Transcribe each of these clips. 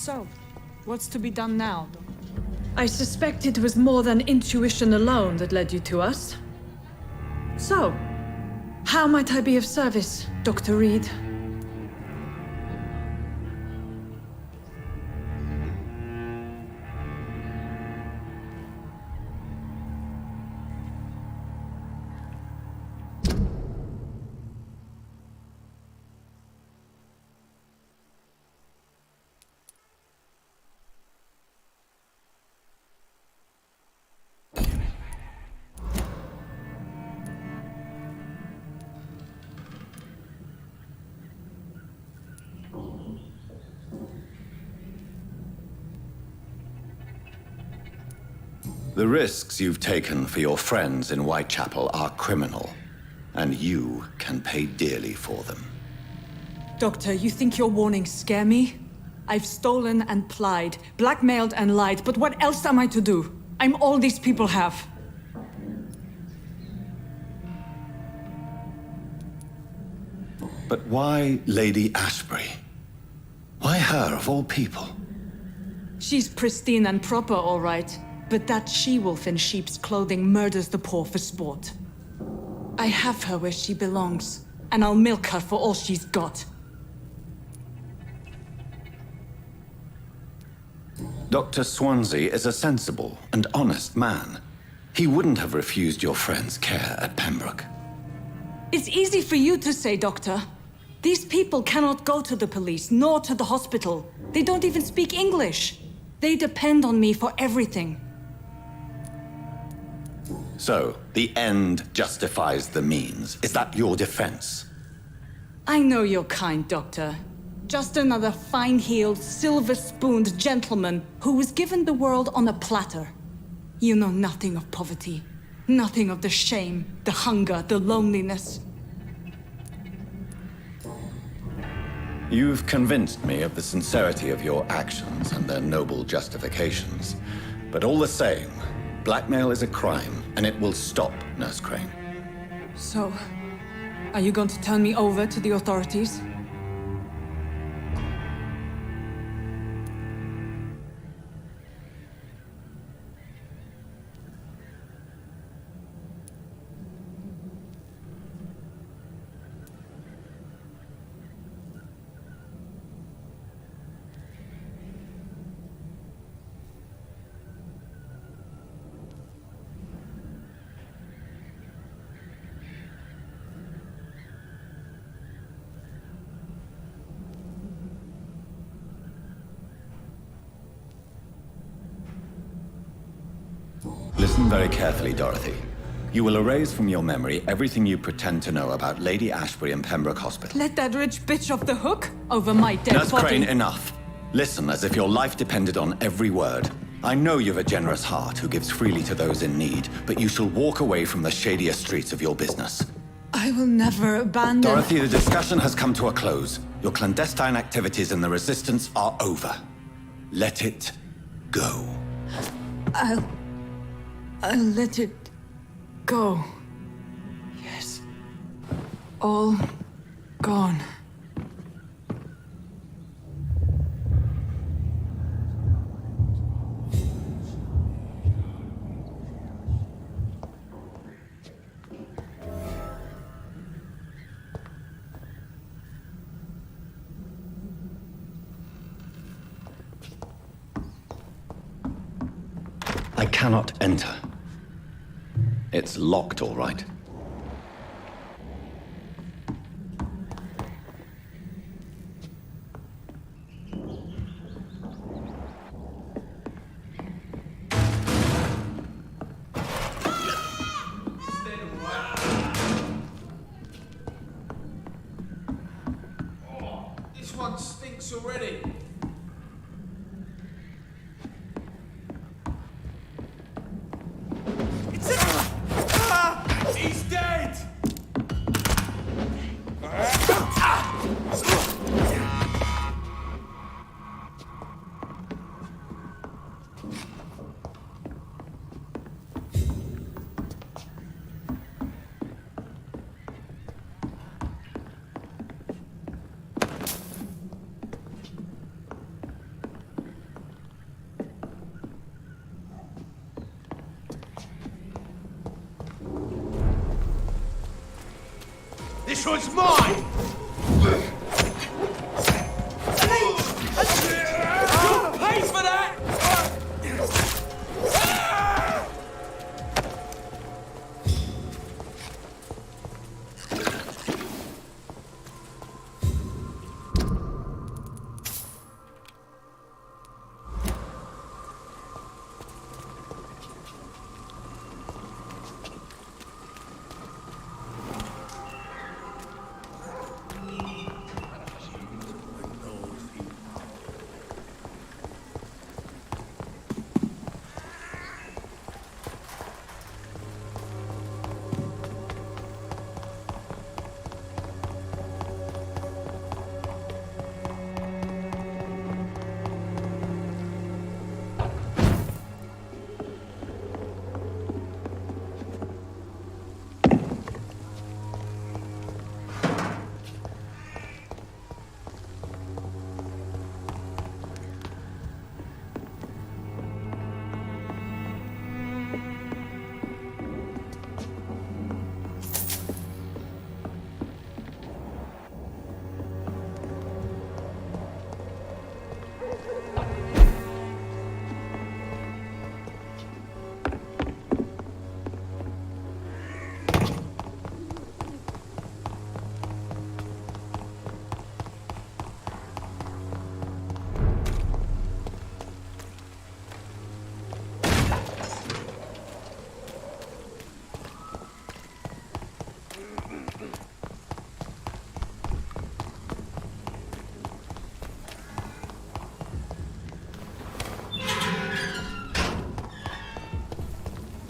So, what's to be done now? I suspect it was more than intuition alone that led you to us. So, how might I be of service, Dr. Reed? The risks you've taken for your friends in Whitechapel are criminal, and you can pay dearly for them. Doctor, you think your warnings scare me? I've stolen and plied, blackmailed and lied, but what else am I to do? I'm all these people have. But why Lady Ashbury? Why her, of all people? She's pristine and proper, all right. But that she-wolf in sheep's clothing murders the poor for sport. I have her where she belongs, and I'll milk her for all she's got. Dr. Swansea is a sensible and honest man. He wouldn't have refused your friend's care at Pembroke. It's easy for you to say, Doctor. These people cannot go to the police, nor to the hospital. They don't even speak English. They depend on me for everything. So, the end justifies the means. Is that your defense? I know you're kind, Doctor. Just another fine-heeled, silver-spooned gentleman who was given the world on a platter. You know nothing of poverty. Nothing of the shame, the hunger, the loneliness. You've convinced me of the sincerity of your actions and their noble justifications. But all the same, blackmail is a crime, and it will stop, Nurse Crane. So, are you going to turn me over to the authorities? Listen very carefully, Dorothy. You will erase from your memory everything you pretend to know about Lady Ashbury and Pembroke Hospital. Let that rich bitch off the hook over my dead Nurse body. Crane, enough. Listen as if your life depended on every word. I know you've a generous heart who gives freely to those in need, but you shall walk away from the shadier streets of your business. I will never abandon... Dorothy, the discussion has come to a close. Your clandestine activities in the Resistance are over. Let it go. I'll let it go. Yes. All gone. I cannot enter. It's locked, all right. This one stinks already. was mine! Pay for that!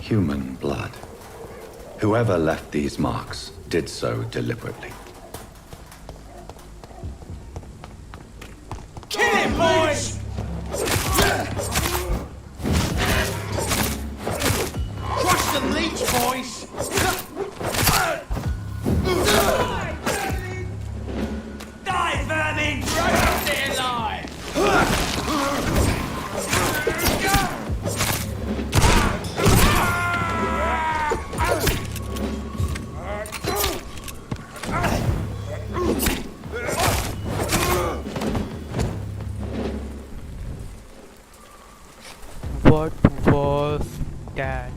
Human blood. Whoever left these marks did so deliberately. Kill him, boys! Crush the leech, boys! Die, vermin! Stay alive! What was that?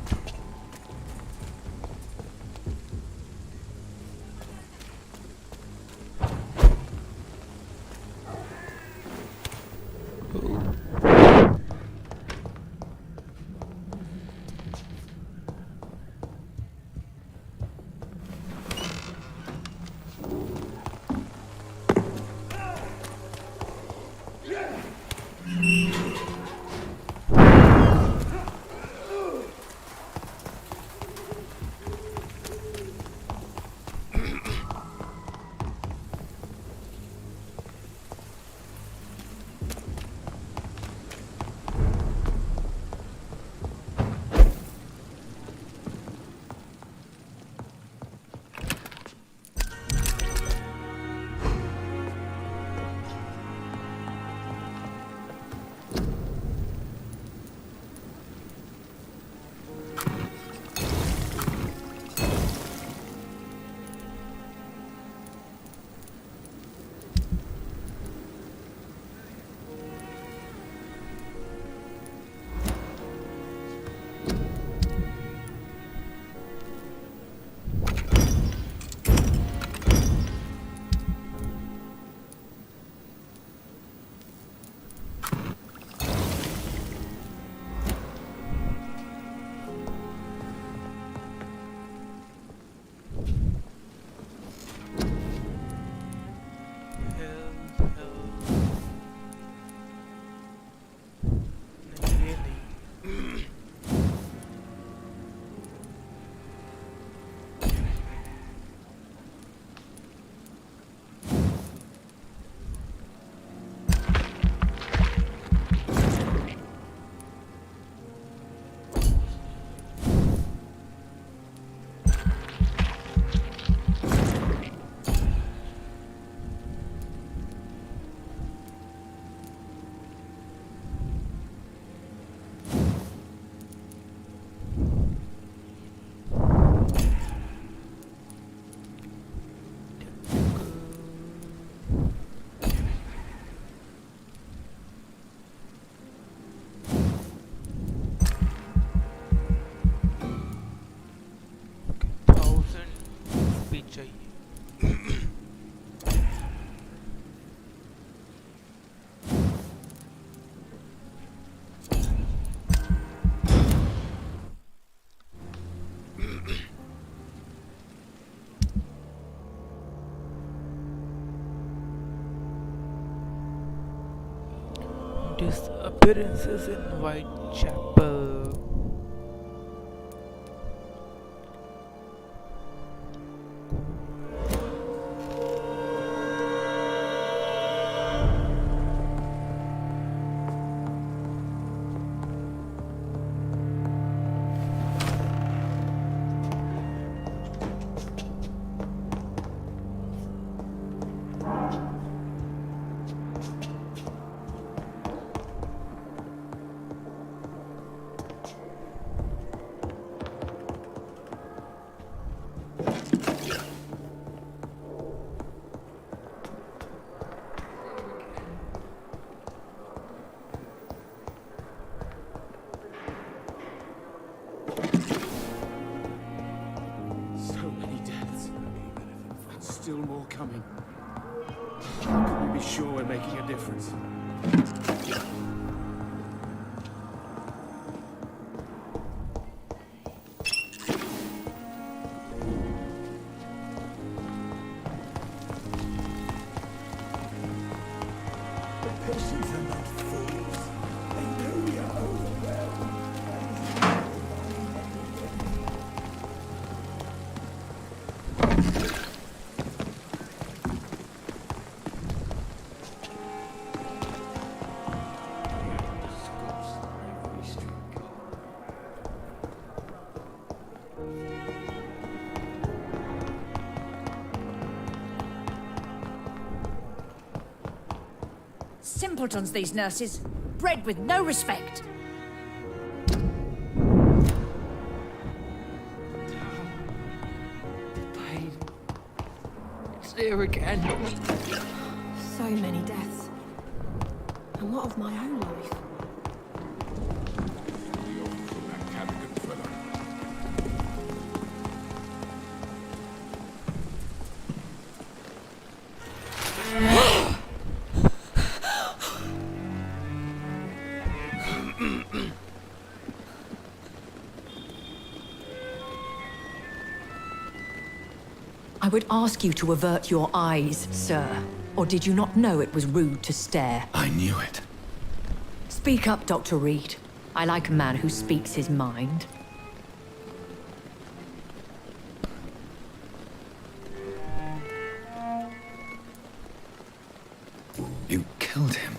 Disappearances in Whitechapel. So many deaths. And still more coming. How can we be sure we're making a difference? Simpletons, these nurses. Bred with no respect. Pain. It's here again. So many deaths. And what of my own life? I would ask you to avert your eyes, sir. Or did you not know it was rude to stare? I knew it. Speak up, Dr. Reed. I like a man who speaks his mind. You killed him.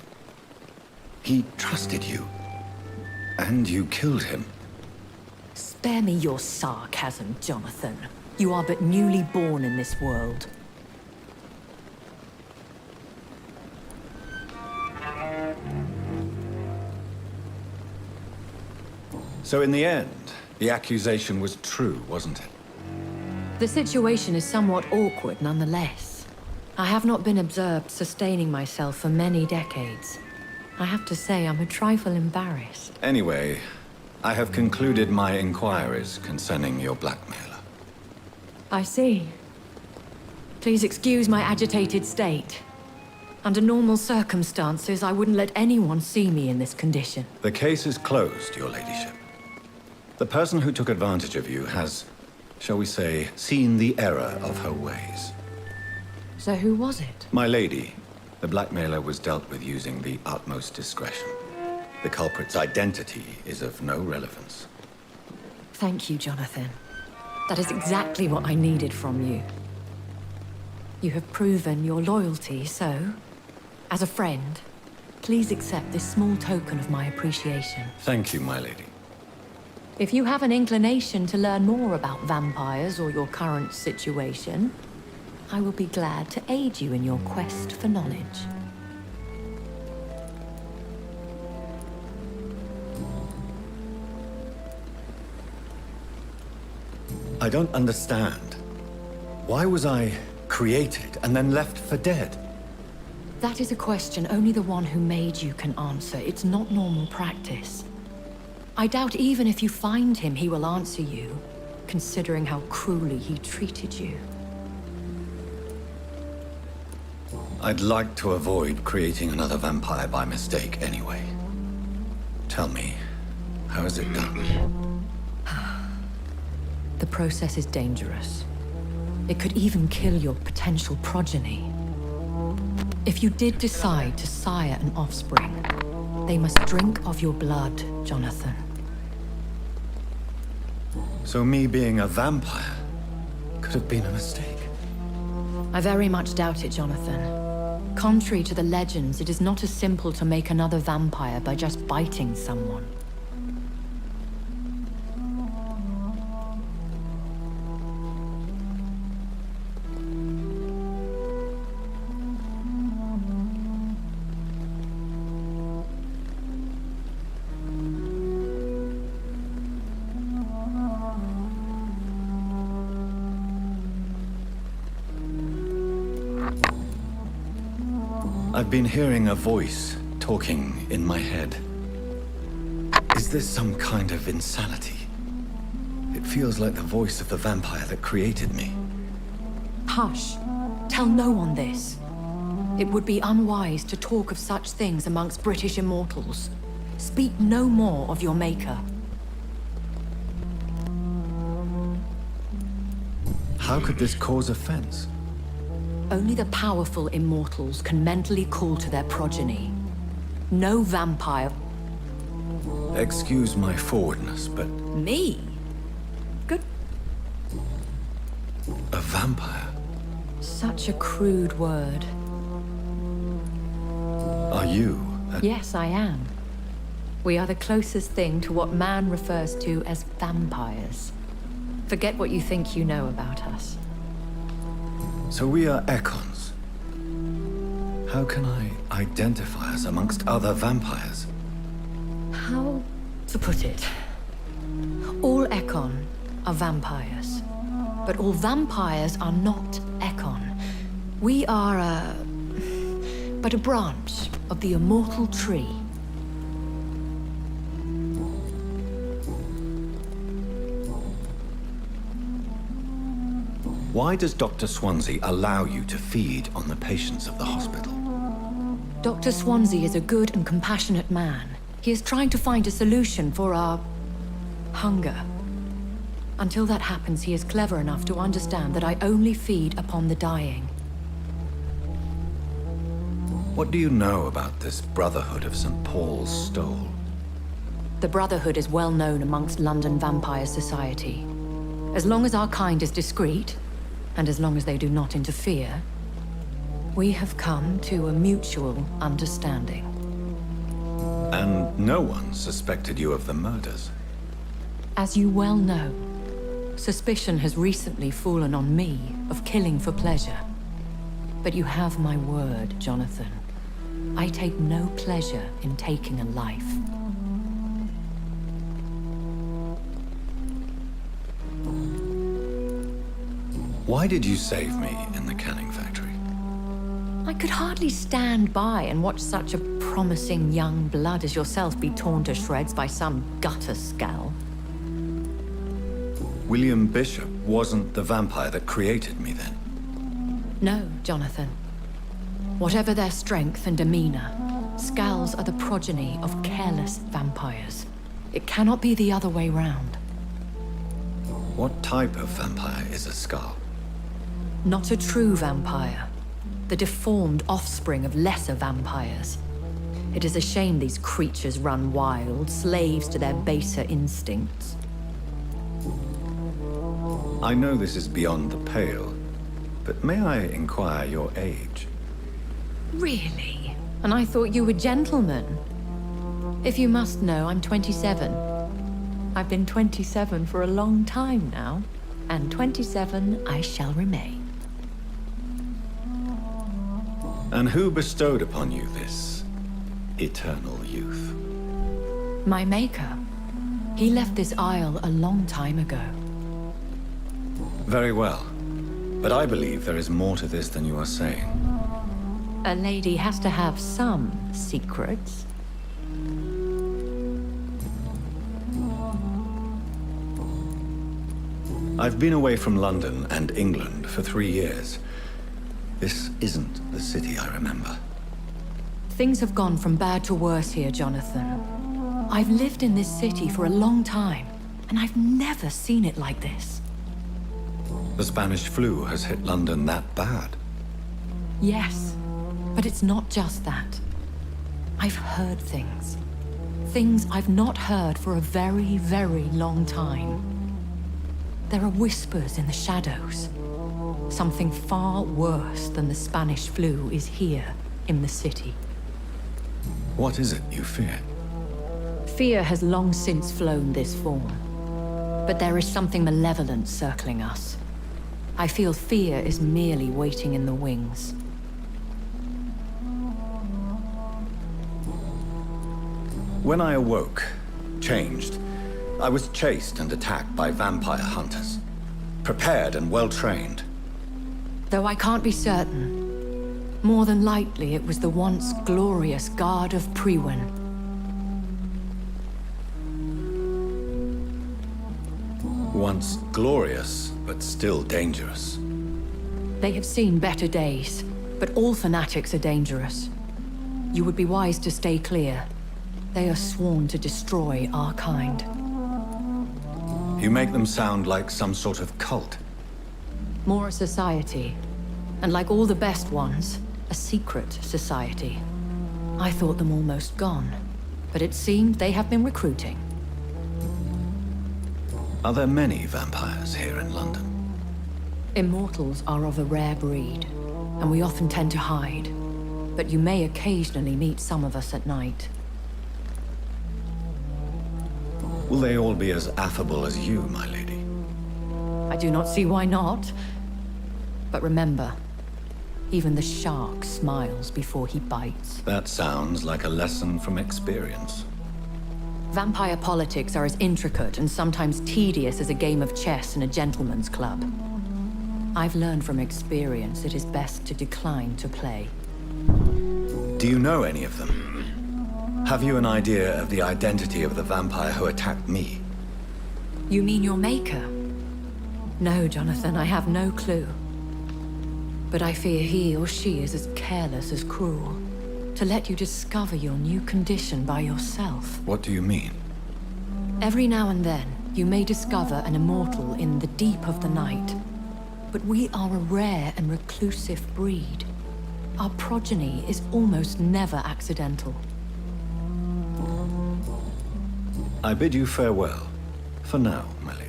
He trusted you. And you killed him. Spare me your sarcasm, Jonathan. You are but newly born in this world. So in the end, the accusation was true, wasn't it? The situation is somewhat awkward nonetheless. I have not been observed sustaining myself for many decades. I have to say I'm a trifle embarrassed. Anyway, I have concluded my inquiries concerning your blackmailer. I see. Please excuse my agitated state. Under normal circumstances, I wouldn't let anyone see me in this condition. The case is closed, your ladyship. The person who took advantage of you has, shall we say, seen the error of her ways. So who was it? My lady, the blackmailer was dealt with using the utmost discretion. The culprit's identity is of no relevance. Thank you, Jonathan. That is exactly what I needed from you. You have proven your loyalty, so, as a friend, please accept this small token of my appreciation. Thank you, my lady. If you have an inclination to learn more about vampires or your current situation, I will be glad to aid you in your quest for knowledge. I don't understand. Why was I created and then left for dead? That is a question only the one who made you can answer. It's not normal practice. I doubt even if you find him, he will answer you, considering how cruelly he treated you. I'd like to avoid creating another vampire by mistake anyway. Tell me, how is it done? The process is dangerous. It could even kill your potential progeny. If you did decide to sire an offspring, They must drink of your blood, Jonathan. So me being a vampire could have been a mistake. I very much doubt it, Jonathan. Contrary to the legends, it is not as simple to make another vampire by just biting someone. I've been hearing a voice talking in my head. Is this some kind of insanity? It feels like the voice of the vampire that created me. Hush. Tell no one this. It would be unwise to talk of such things amongst British immortals. Speak no more of your maker. How could this cause offense? Only the powerful immortals can mentally call to their progeny. No vampire... Excuse my forwardness, but Me? Good. a vampire? Such a crude word. Are you Yes, I am. We are the closest thing to what man refers to as vampires. Forget what you think you know about us. So we are Ekons. How can I identify us amongst other vampires? How to put it? All Ekon are vampires. But all vampires are not Ekon. We are but a branch of the immortal tree. Why does Dr. Swansea allow you to feed on the patients of the hospital? Dr. Swansea is a good and compassionate man. He is trying to find a solution for our hunger. Until that happens, he is clever enough to understand that I only feed upon the dying. What do you know about this Brotherhood of St. Paul's Stole? The Brotherhood is well known amongst London Vampire Society. As long as our kind is discreet, and as long as they do not interfere, we have come to a mutual understanding. And no one suspected you of the murders. As you well know, suspicion has recently fallen on me of killing for pleasure. But you have my word, Jonathan. I take no pleasure in taking a life. Why did you save me in the canning factory? I could hardly stand by and watch such a promising young blood as yourself be torn to shreds by some gutter scowl. William Bishop wasn't the vampire that created me then. No, Jonathan. Whatever their strength and demeanor, Scowls are the progeny of careless vampires. It cannot be the other way round. What type of vampire is a Skull? Not a true vampire. The deformed offspring of lesser vampires. It is a shame these creatures run wild, slaves to their baser instincts. I know this is beyond the pale, but may I inquire your age? Really? And I thought you were gentlemen. If you must know, I'm 27. I've been 27 for a long time now, and 27 I shall remain. And who bestowed upon you this eternal youth? My maker. He left this isle a long time ago. Very well, but I believe there is more to this than you are saying. A lady has to have some secrets. I've been away from London and England for 3 years. This isn't the city I remember. Things have gone from bad to worse here, Jonathan. I've lived in this city for a long time, and I've never seen it like this. The Spanish flu has hit London that bad. Yes, but it's not just that. I've heard things. Things I've not heard for a very, very long time. There are whispers in the shadows. Something far worse than the Spanish flu is here in the city. What is it you fear? Fear has long since flown this form. But there is something malevolent circling us. I feel fear is merely waiting in the wings. When I awoke, changed, I was chased and attacked by vampire hunters. Prepared and well-trained. Though I can't be certain, more than likely it was the once glorious Guard of Priwen. Once glorious, but still dangerous. They have seen better days, but all fanatics are dangerous. You would be wise to stay clear. They are sworn to destroy our kind. You make them sound like some sort of cult. More a society, and like all the best ones, a secret society. I thought them almost gone, but it seemed they have been recruiting. Are there many vampires here in London? Immortals are of a rare breed, and we often tend to hide. But you may occasionally meet some of us at night. Will they all be as affable as you, my lady? I do not see why not. But remember, even the shark smiles before he bites. That sounds like a lesson from experience. Vampire politics are as intricate and sometimes tedious as a game of chess in a gentleman's club. I've learned from experience it is best to decline to play. Do you know any of them? Have you an idea of the identity of the vampire who attacked me? You mean your maker? No, Jonathan, I have no clue. But I fear he or she is as careless as cruel. To let you discover your new condition by yourself. What do you mean? Every now and then, you may discover an immortal in the deep of the night. But we are a rare and reclusive breed. Our progeny is almost never accidental. I bid you farewell. For now, my lady.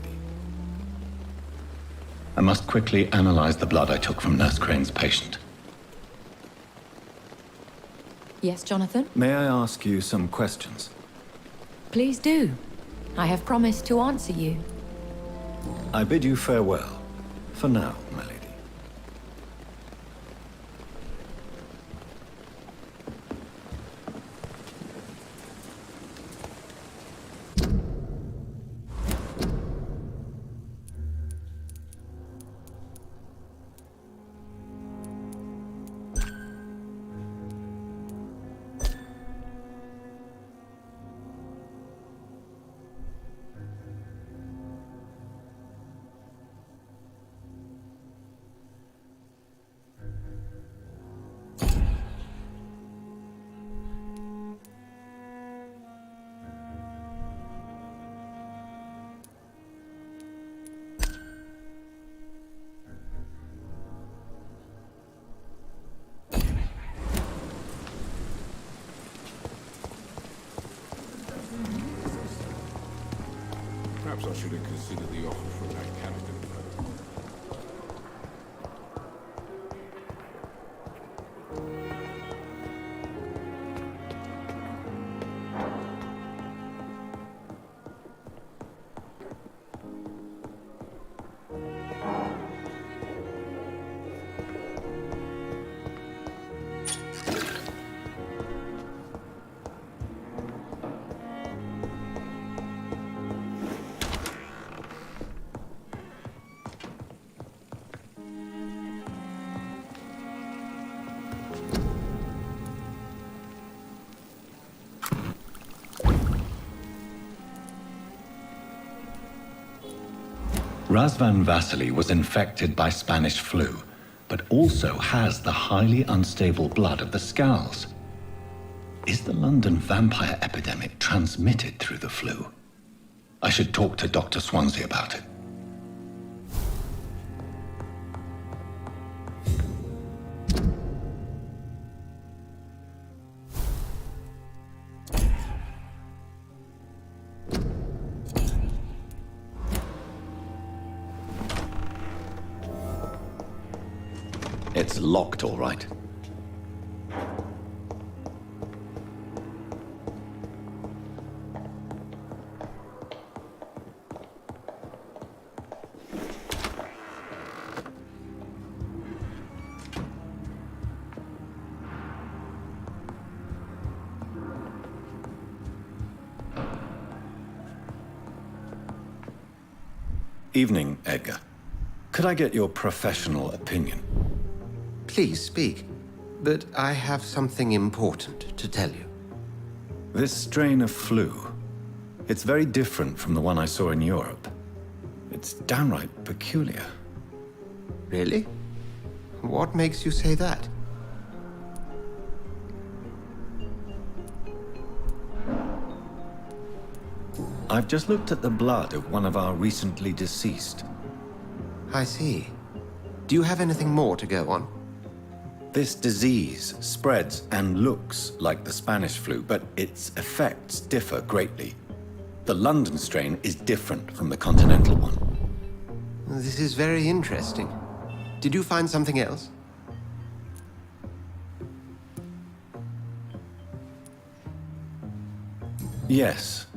I must quickly analyze the blood I took from Nurse Crane's patient. Yes, Jonathan? May I ask you some questions? Please do. I have promised to answer you. I bid you farewell. For now, my lady. Perhaps I should have considered the offer from that captain. Razvan Vasily was infected by Spanish flu, but also has the highly unstable blood of the Scowls. Is the London vampire epidemic transmitted through the flu? I should talk to Dr. Swansea about it. It's locked, all right. Evening, Edgar. Could I get your professional opinion? Please speak, but I have something important to tell you. This strain of flu, it's very different from the one I saw in Europe. It's downright peculiar. Really? What makes you say that? I've just looked at the blood of one of our recently deceased. I see. Do you have anything more to go on? This disease spreads and looks like the Spanish flu, but its effects differ greatly. The London strain is different from the continental one. This is very interesting. Did you find something else? Yes.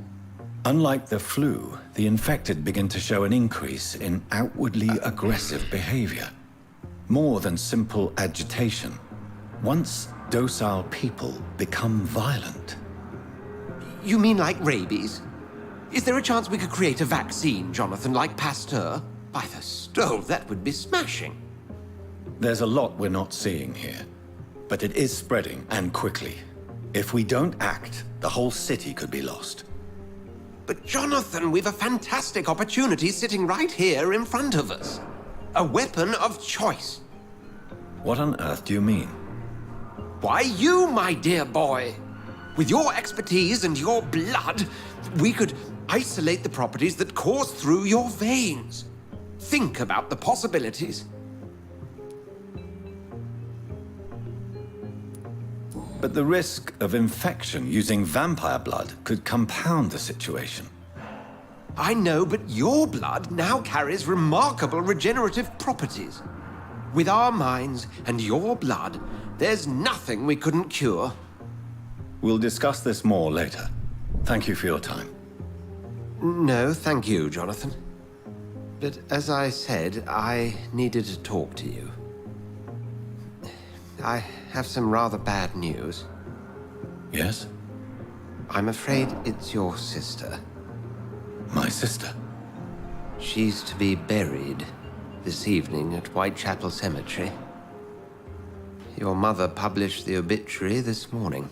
Unlike the flu, the infected begin to show an increase in outwardly aggressive behavior. More than simple agitation. Once docile people become violent. You mean like rabies? Is there a chance we could create a vaccine, Jonathan, like Pasteur? By the stove, that would be smashing. There's a lot we're not seeing here. But it is spreading, and quickly. If we don't act, the whole city could be lost. But Jonathan, we've a fantastic opportunity sitting right here in front of us. A weapon of choice. What on earth do you mean? Why, you, my dear boy. With your expertise and your blood, we could isolate the properties that course through your veins. Think about the possibilities. But the risk of infection using vampire blood could compound the situation. I know, but your blood now carries remarkable regenerative properties. With our minds and your blood, there's nothing we couldn't cure. We'll discuss this more later. Thank you for your time. No, thank you, Jonathan. But as I said, I needed to talk to you. I have some rather bad news. Yes? I'm afraid it's your sister. My sister? She's to be buried this evening at Whitechapel Cemetery. Your mother published the obituary this morning.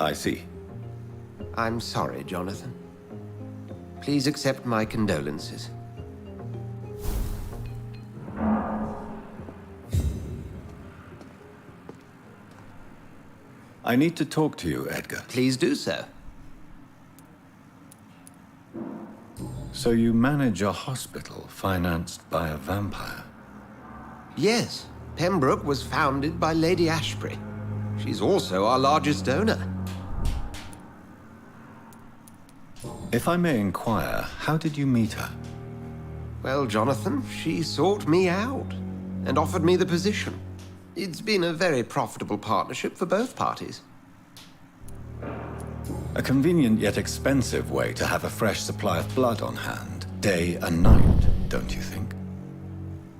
I see. I'm sorry, Jonathan. Please accept my condolences. I need to talk to you, Edgar. Please do so. So you manage a hospital financed by a vampire? Yes, Pembroke was founded by Lady Ashbury. She's also our largest donor. If I may inquire, how did you meet her? Well, Jonathan, she sought me out and offered me the position. It's been a very profitable partnership for both parties. A convenient yet expensive way to have a fresh supply of blood on hand, day and night, don't you think?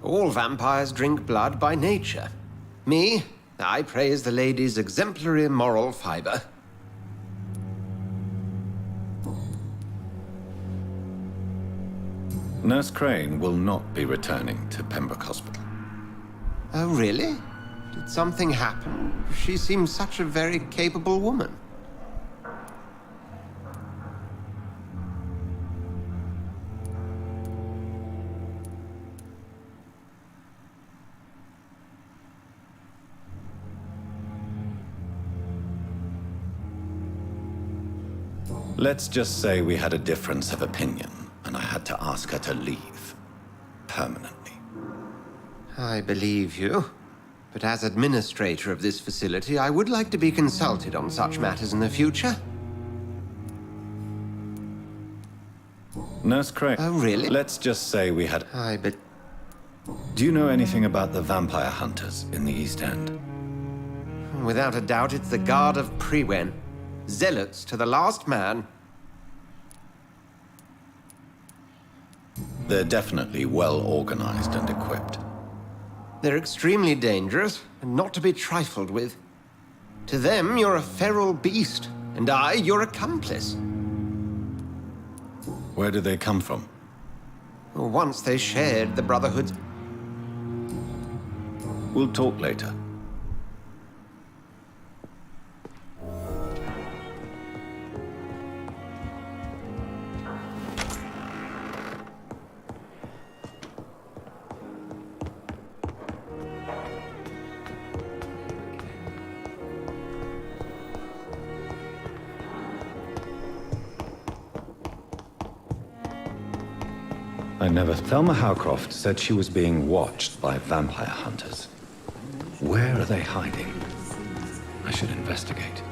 All vampires drink blood by nature. Me, I praise the lady's exemplary moral fiber. Nurse Crane will not be returning to Pembroke Hospital. Oh, really? Did something happen? She seems such a very capable woman. Let's just say we had a difference of opinion, and I had to ask her to leave. Permanently. I believe you. But as administrator of this facility, I would like to be consulted on such matters in the future. Nurse Crane. Oh, really? Let's just say we had... Do you know anything about the vampire hunters in the East End? Without a doubt, it's the Guard of Priwen. Zealots to the last man. They're definitely well organized and equipped. They're extremely dangerous and not to be trifled with. To them, you're a feral beast, and I, your accomplice. Where do they come from? Once they shared the Brotherhood's... We'll talk later. Thelma Howcroft said she was being watched by vampire hunters. Where are they hiding? I should investigate.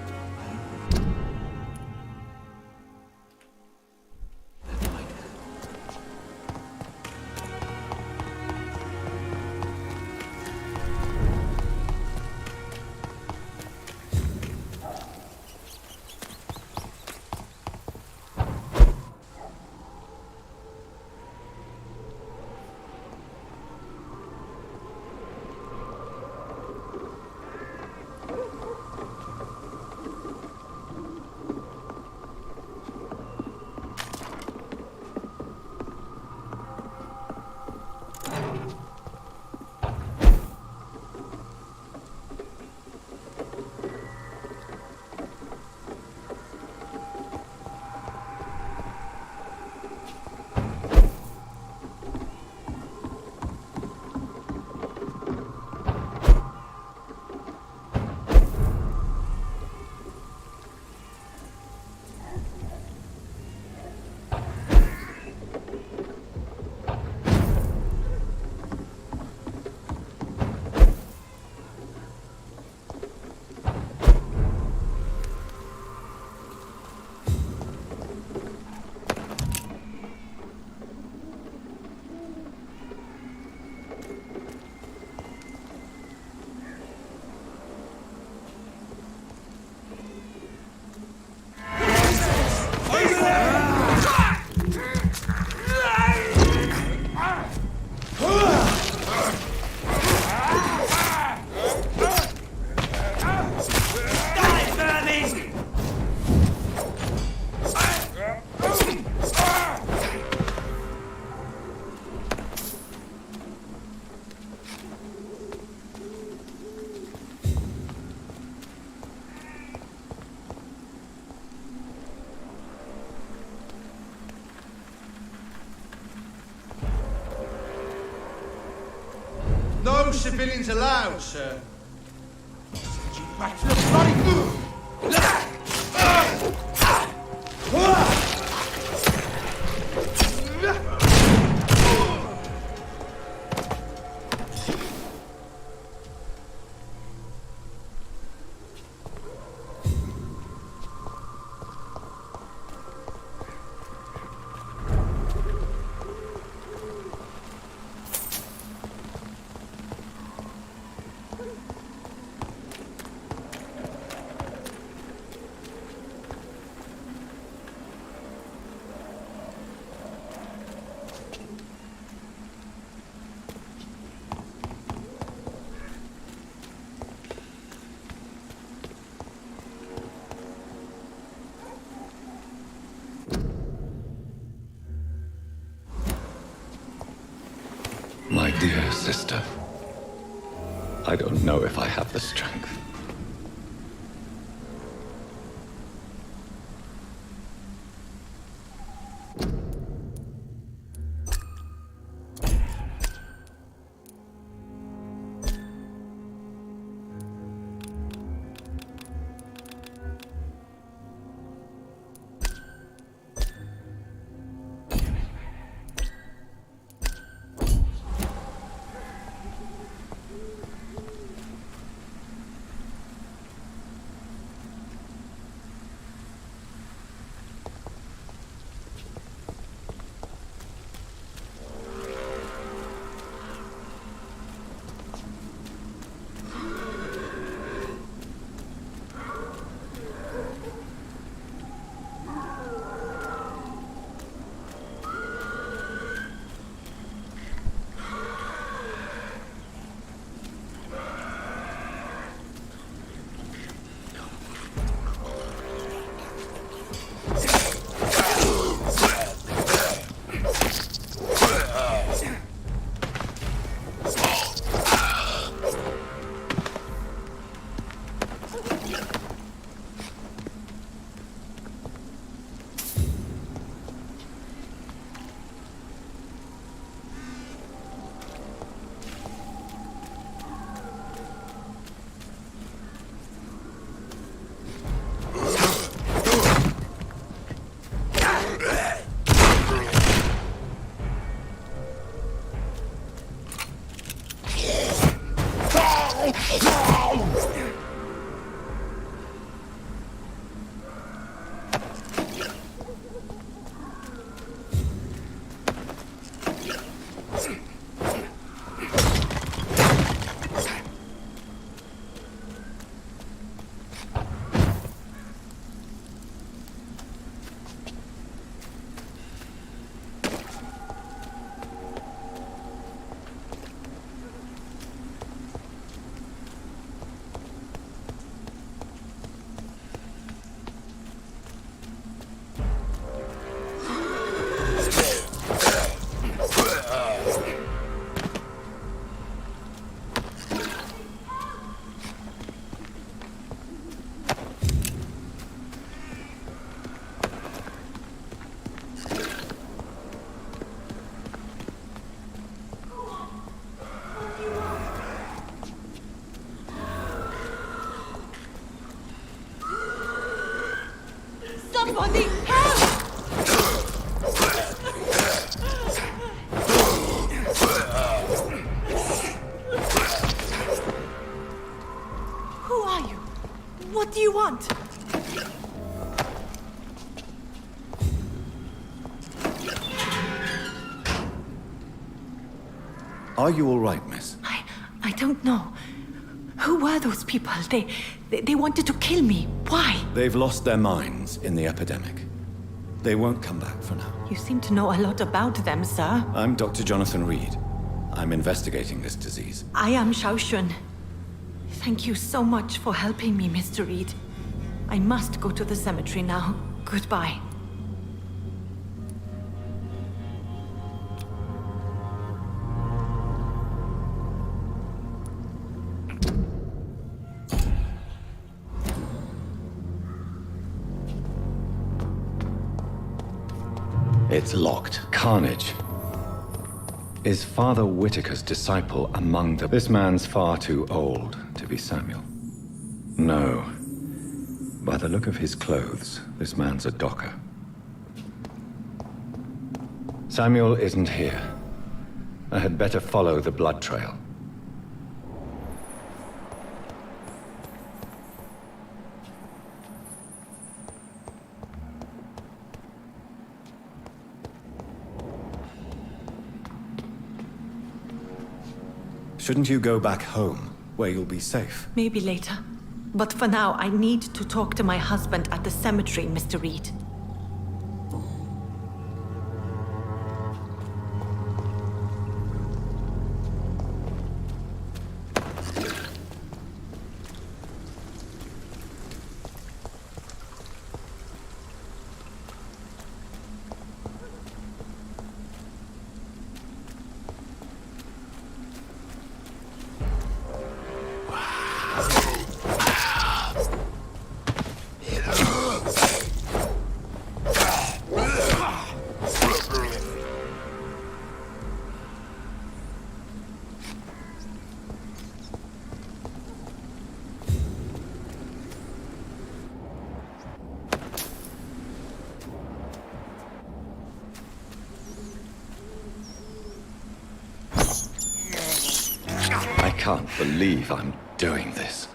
No civilians allowed, sir. Send you back to the bloody... My dear sister, I don't know if I have the strength. Are you all right, miss? I don't know. Who were those people? They wanted to kill me. Why? They've lost their minds in the epidemic. They won't come back for now. You seem to know a lot about them, sir. I'm Dr. Jonathan Reed. I'm investigating this disease. I am Xiaoxun. Thank you so much for helping me, Mr. Reed. I must go to the cemetery now. Goodbye. It's locked. Carnage. Is Father Whitaker's disciple among the... This man's far too old to be Samuel. No. By the look of his clothes, this man's a docker. Samuel isn't here. I had better follow the blood trail. Shouldn't you go back home, where you'll be safe? Maybe later. But for now, I need to talk to my husband at the cemetery, Mr. Reed. I can't believe I'm doing this.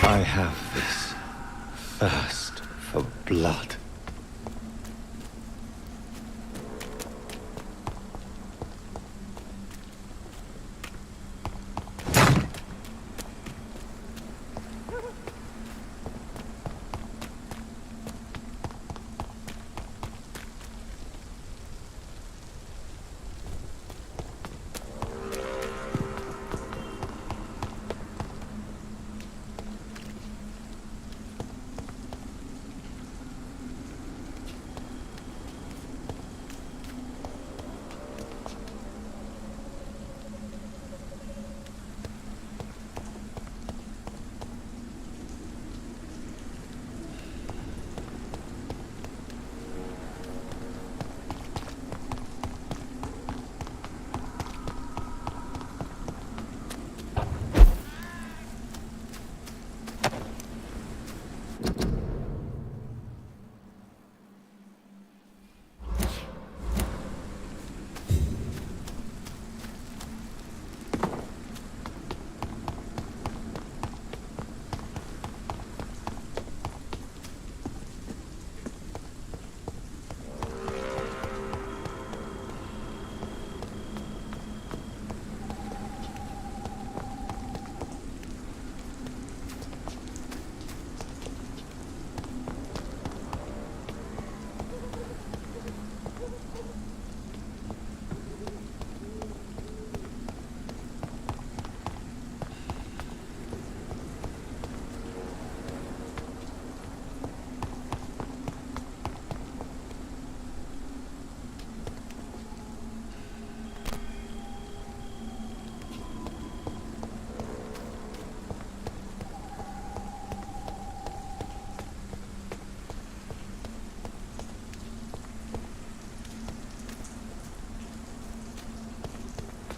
I have this thirst for blood.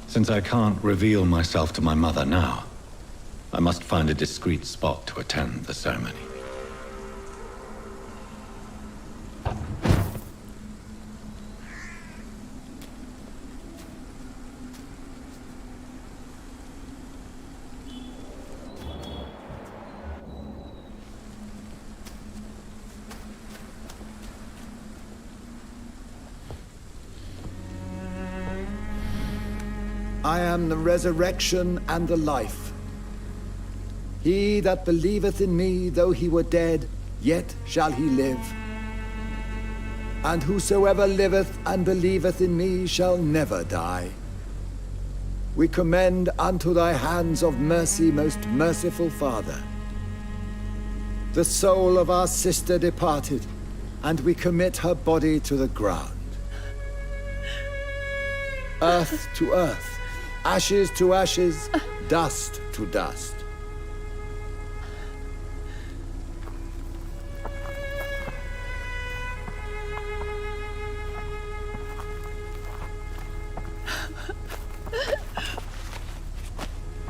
Since I can't reveal myself to my mother now, I must find a discreet spot to attend the ceremony. I am the resurrection and the life. He that believeth in me, though he were dead, yet shall he live. And whosoever liveth and believeth in me shall never die. We commend unto thy hands of mercy, most merciful Father, the soul of our sister departed, and we commit her body to the ground. Earth to earth, ashes to ashes, dust to dust.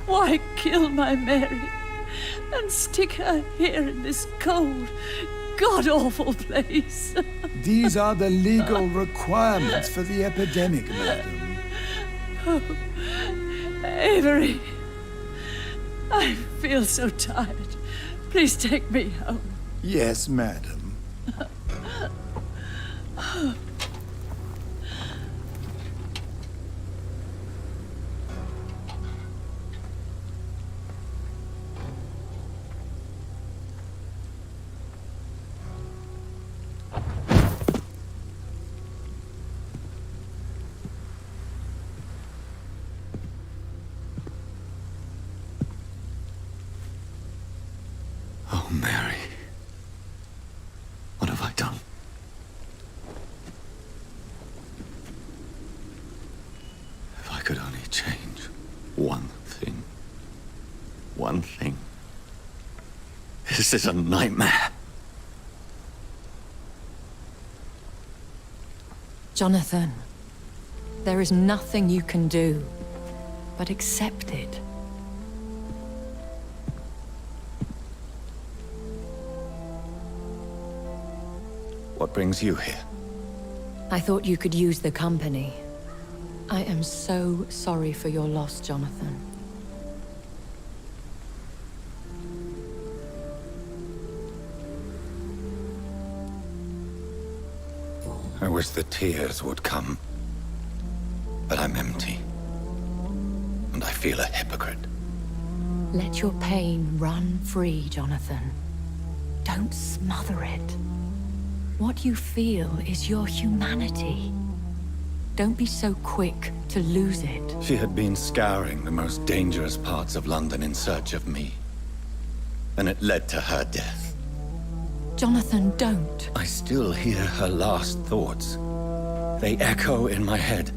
Why kill my Mary and stick her here in this cold, god-awful place? These are the legal requirements for the epidemic, madam. Oh, Avery, I feel so tired. Please take me home. Yes, madam. Oh, Mary. What have I done? If I could only change one thing. One thing. This is a nightmare. Jonathan, there is nothing you can do but accept it. What brings you here? I thought you could use the company. I am so sorry for your loss, Jonathan. I wish the tears would come. But I'm empty. And I feel a hypocrite. Let your pain run free, Jonathan. Don't smother it. What you feel is your humanity. Don't be so quick to lose it. She had been scouring the most dangerous parts of London in search of me. And it led to her death. Jonathan, don't. I still hear her last thoughts. They echo in my head.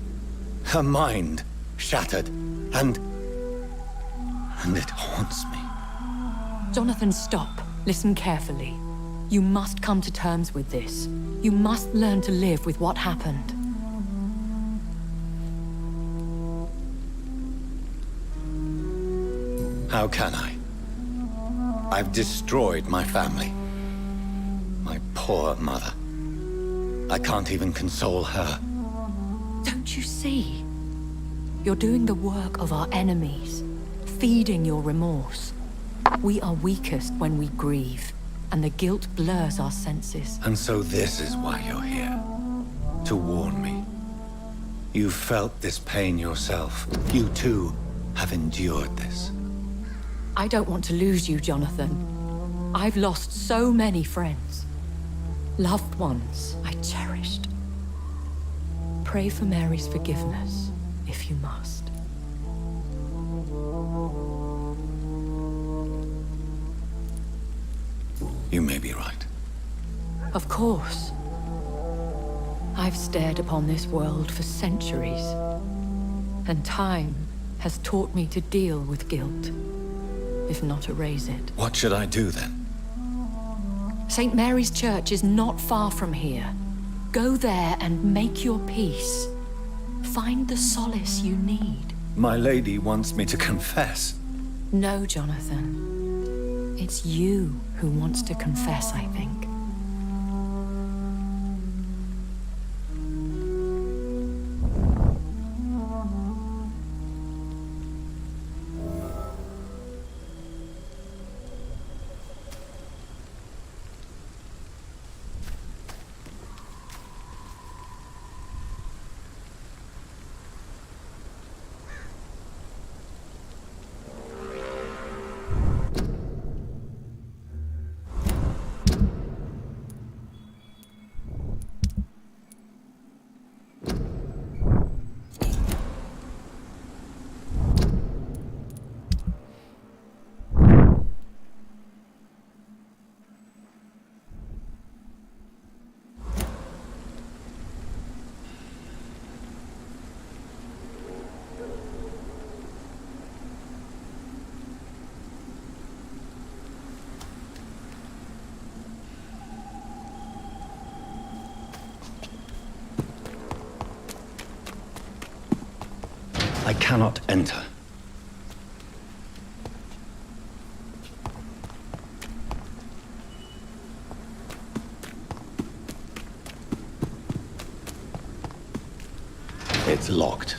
Her mind shattered, and it haunts me. Jonathan, stop. Listen carefully. You must come to terms with this. You must learn to live with what happened. How can I? I've destroyed my family. My poor mother. I can't even console her. Don't you see? You're doing the work of our enemies, feeding your remorse. We are weakest when we grieve, and the guilt blurs our senses. And so this is why you're here. To warn me. You've felt this pain yourself. You too have endured this. I don't want to lose you, Jonathan. I've lost so many friends. Loved ones I cherished. Pray for Mary's forgiveness, if you must. You may be right. Of course. I've stared upon this world for centuries, and time has taught me to deal with guilt, if not erase it. What should I do then? St. Mary's Church is not far from here. Go there and make your peace. Find the solace you need. My lady wants me to confess. No, Jonathan. It's you who wants to confess, I think. I cannot enter. It's locked.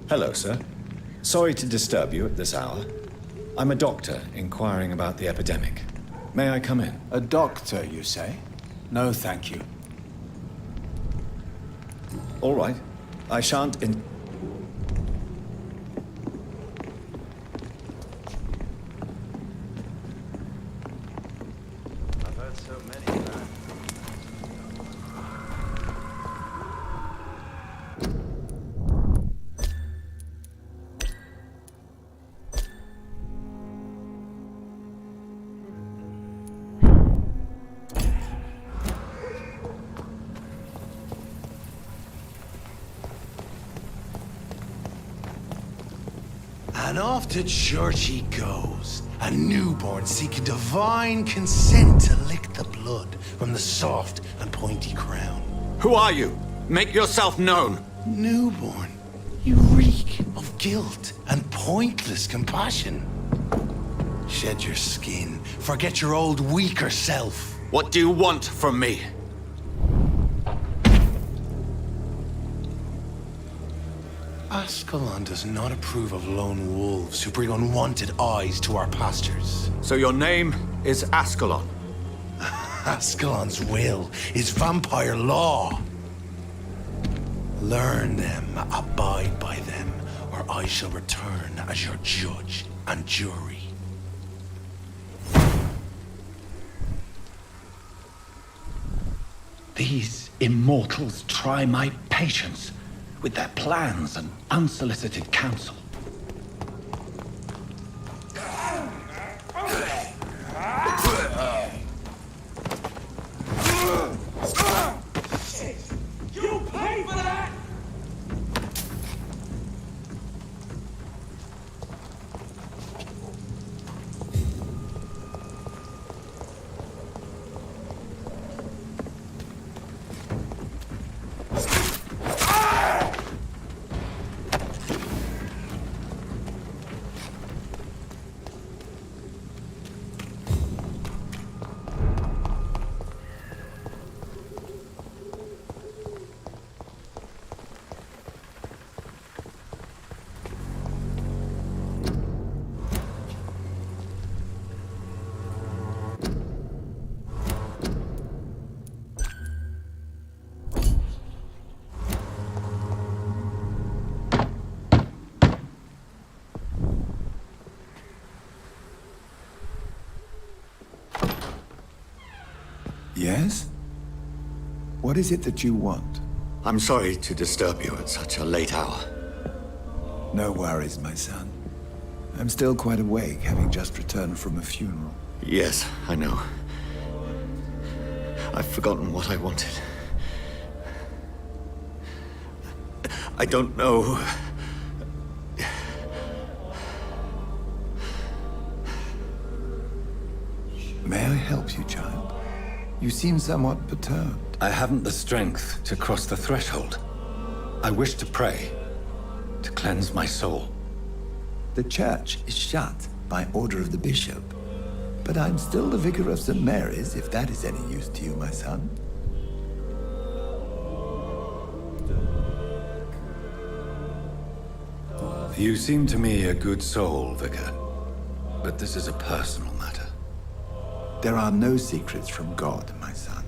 Hello, sir. Sorry to disturb you at this hour. I'm a doctor inquiring about the epidemic. May I come in? A doctor, you say? No, thank you. All right. I shan't in... I've heard so many about it. And off to church he goes, a newborn seeking divine consent to lick the blood from the soft and pointy crown. Who are you? Make yourself known. Newborn, you reek of guilt and pointless compassion. Shed your skin, forget your old weaker self. What do you want from me? Ascalon does not approve of lone wolves who bring unwanted eyes to our pastures. So your name is Ascalon? Ascalon's will is vampire law. Learn them, abide by them, or I shall return as your judge and jury. These immortals try my patience with their plans and unsolicited counsel. You pay for that! Yes? What is it that you want? I'm sorry to disturb you at such a late hour. No worries, my son. I'm still quite awake, having just returned from a funeral. Yes, I know. I've forgotten what I wanted. I don't know. May I help you, child? You seem somewhat perturbed. I haven't the strength to cross the threshold. I wish to pray, to cleanse my soul. The church is shut by order of the bishop. But I'm still the vicar of St. Mary's, if that is any use to you, my son. You seem to me a good soul, Vicar. But this is a personal matter. There are no secrets from God, my son.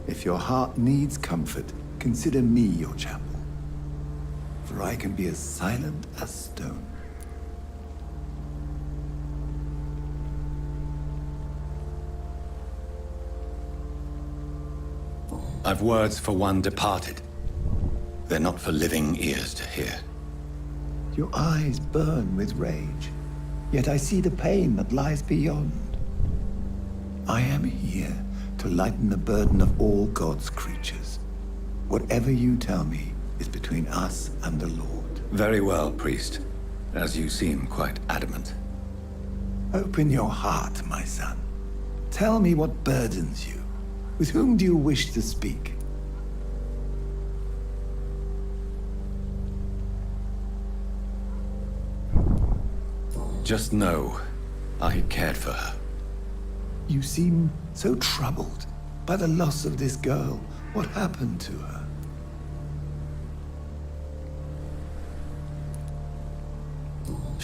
If your heart needs comfort, consider me your chapel. For I can be as silent as stone. I've words for one departed. They're not for living ears to hear. Your eyes burn with rage, yet I see the pain that lies beyond. I am here to lighten the burden of all God's creatures. Whatever you tell me is between us and the Lord. Very well, priest, as you seem quite adamant. Open your heart, my son. Tell me what burdens you. With whom do you wish to speak? Just know, I cared for her. You seem so troubled by the loss of this girl. What happened to her?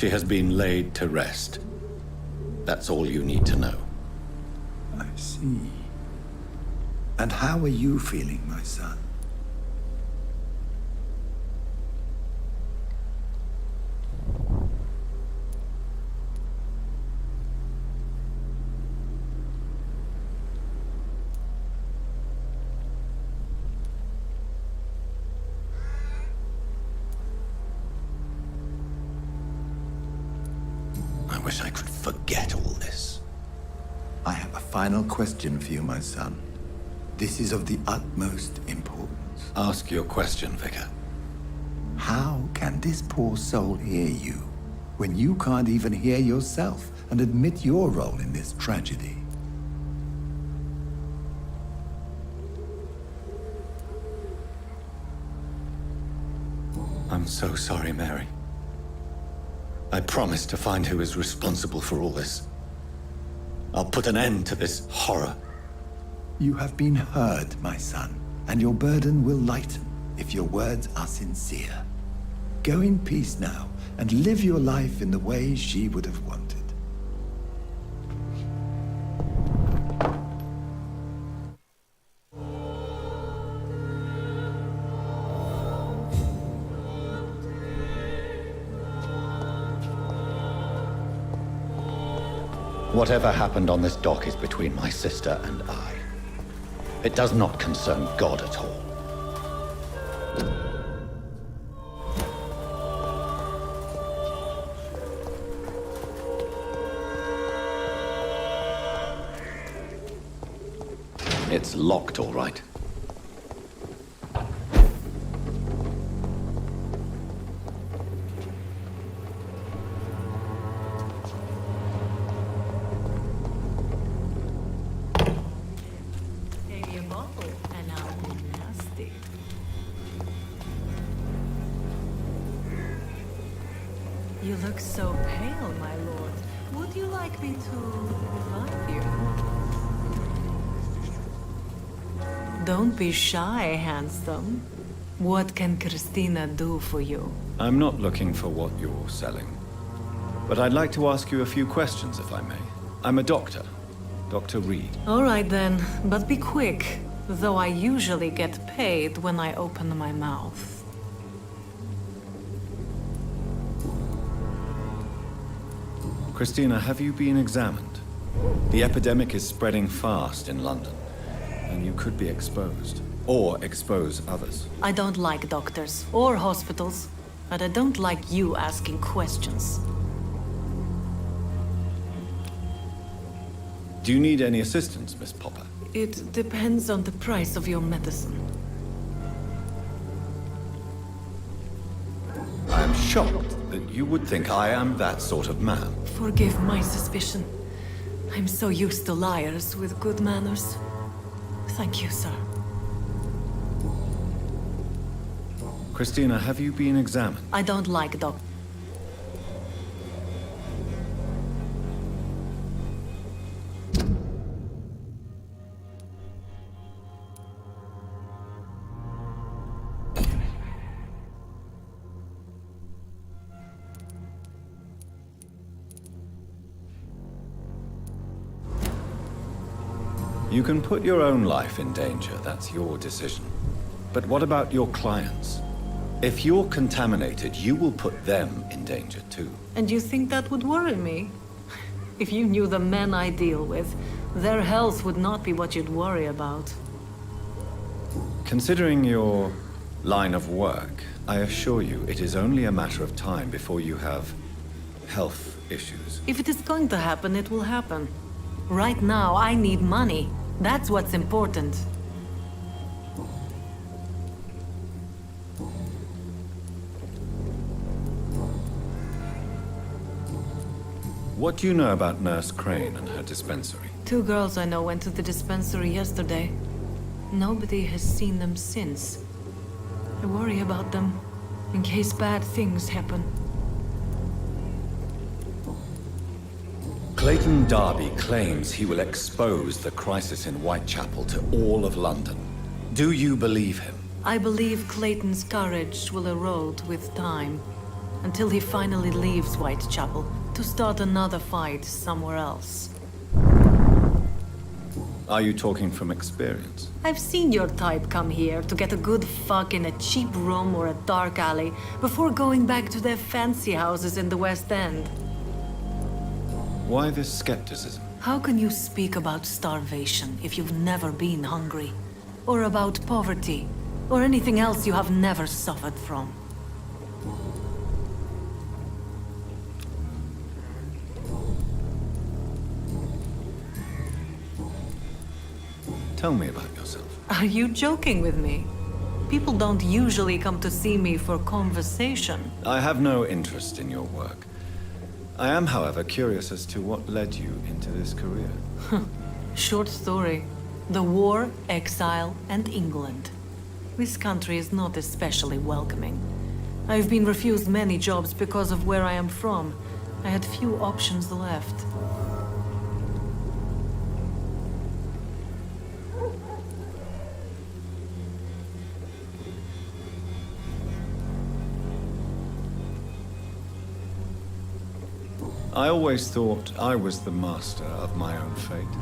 She has been laid to rest. That's all you need to know. I see. And how are you feeling, my son? I wish I could forget all this. I have a final question for you, my son. This is of the utmost importance. Ask your question, Vicar. How can this poor soul hear you when you can't even hear yourself and admit your role in this tragedy? I'm so sorry, Mary. I promise to find who is responsible for all this. I'll put an end to this horror. You have been heard, my son, and your burden will lighten if your words are sincere. Go in peace now, and live your life in the way she would have wanted. Whatever happened on this dock is between my sister and I. It does not concern God at all. It's locked, all right. You look so pale, my lord. Would you like me to revive you? Don't be shy, handsome. What can Christina do for you? I'm not looking for what you're selling. But I'd like to ask you a few questions, if I may. I'm a doctor. Dr. Reed. All right then, but be quick. Though I usually get paid when I open my mouth. Christina, have you been examined? The epidemic is spreading fast in London, and you could be exposed, or expose others. I don't like doctors or hospitals, but I don't like you asking questions. Do you need any assistance, Miss Popper? It depends on the price of your medicine. I'm shocked that you would think I am that sort of man. Forgive my suspicion. I'm so used to liars with good manners. Thank you, sir. Christina, have you been examined? I don't like doctors. You can put your own life in danger, that's your decision. But what about your clients? If you're contaminated, you will put them in danger too. And you think that would worry me? If you knew the men I deal with, their health would not be what you'd worry about. Considering your line of work, I assure you it is only a matter of time before you have health issues. If it is going to happen, it will happen. Right now, I need money. That's what's important. What do you know about Nurse Crane and her dispensary? 2 girls I know went to the dispensary yesterday. Nobody has seen them since. I worry about them, in case bad things happen. Clayton Darby claims he will expose the crisis in Whitechapel to all of London. Do you believe him? I believe Clayton's courage will erode with time. until he finally leaves Whitechapel to start another fight somewhere else. Are you talking from experience? I've seen your type come here to get a good fuck in a cheap room or a dark alley before going back to their fancy houses in the West End. Why this skepticism? How can you speak about starvation if you've never been hungry? Or about poverty? Or anything else you have never suffered from? Tell me about yourself. Are you joking with me? People don't usually come to see me for conversation. I have no interest in your work. I am, however, curious as to what led you into this career. Short story. The war, exile, and England. This country is not especially welcoming. I've been refused many jobs because of where I am from. I had few options left. I always thought I was the master of my own fate.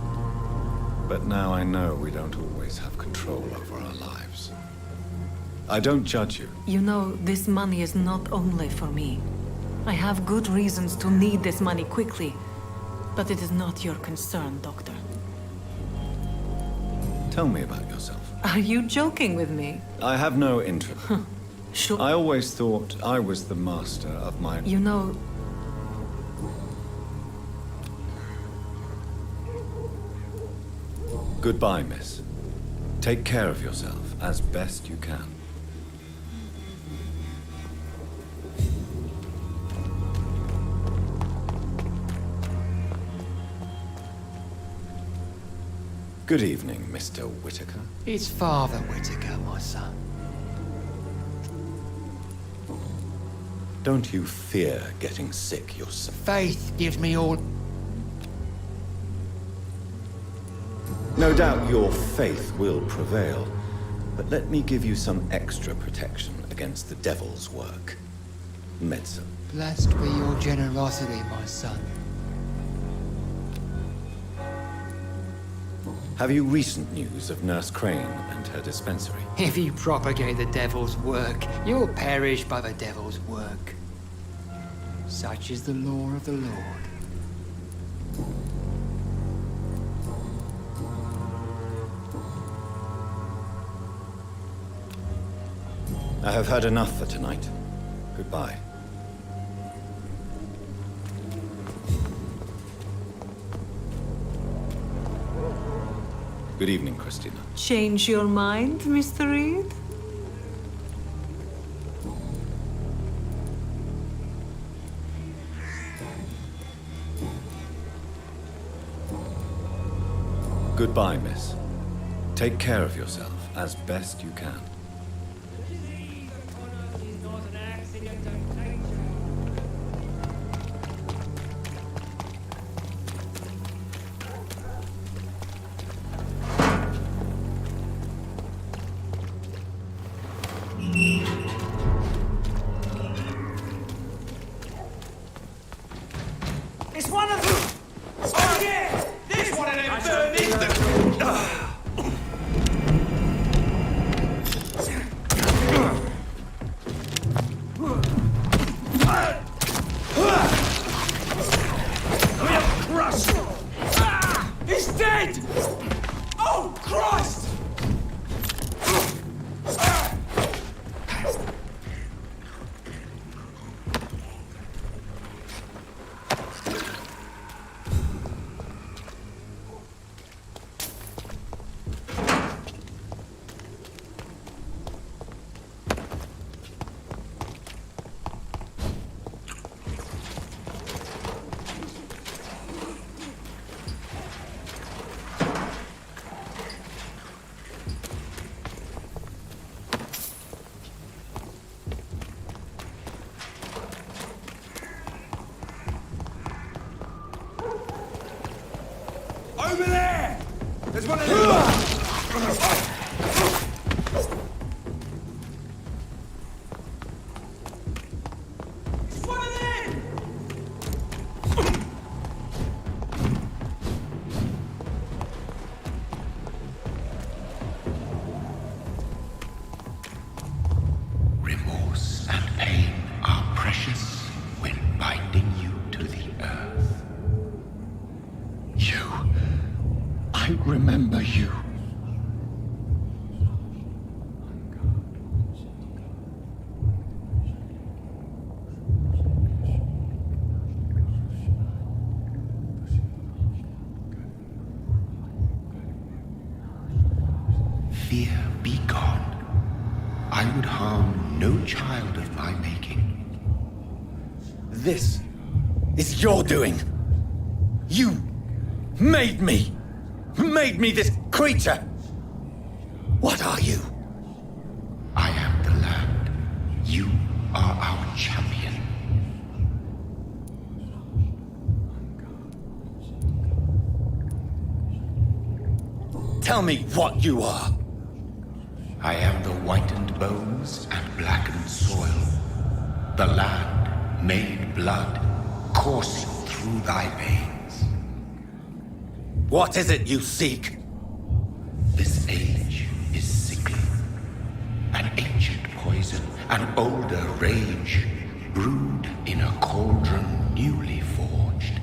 But now I know we don't always have control over our lives. I don't judge you. You know, this money is not only for me. I have good reasons to need this money quickly. But it is not your concern, Doctor. Tell me about yourself. Are you joking with me? I have no interest. Sure. I always thought I was the master of my... You know... Goodbye, miss. Take care of yourself as best you can. Good evening, Mr. Whitaker. It's Father Whitaker, my son. Don't you fear getting sick yourself? Faith gives me all... No doubt your faith will prevail, but let me give you some extra protection against the devil's work. Medicine. Blessed be your generosity, my son. Have you recent news of Nurse Crane and her dispensary? If you propagate the devil's work, you'll perish by the devil's work. Such is the law of the Lord. I have had enough for tonight. Goodbye. Good evening, Christina. Change your mind, Mr. Reed? Goodbye, miss. Take care of yourself as best you can. It's one of them! Oh yeah! This one of them burning! He's dead! Oh, Christ! Over there! There's one of them! fear be gone. I would harm no child of my making. This is your doing. You made me this creature. What are you? I am the land. You are our champion. Tell me what you are. I am the whitened bones and blackened soil. The land made blood coursing through thy veins. What is it you seek? This age is sickly. An ancient poison, an older rage, brewed in a cauldron newly forged.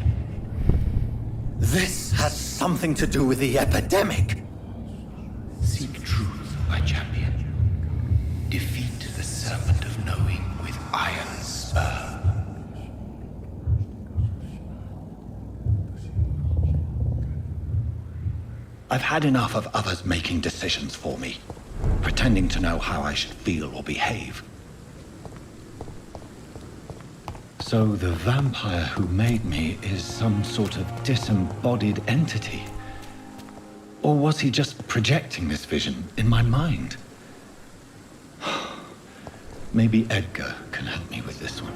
This has something to do with the epidemic. Seek truth, my champion. Defeat the serpent of knowing with iron spur. I've had enough of others making decisions for me, pretending to know how I should feel or behave. So the vampire who made me is some sort of disembodied entity? Or was he just projecting this vision in my mind? Maybe Edgar can help me with this one.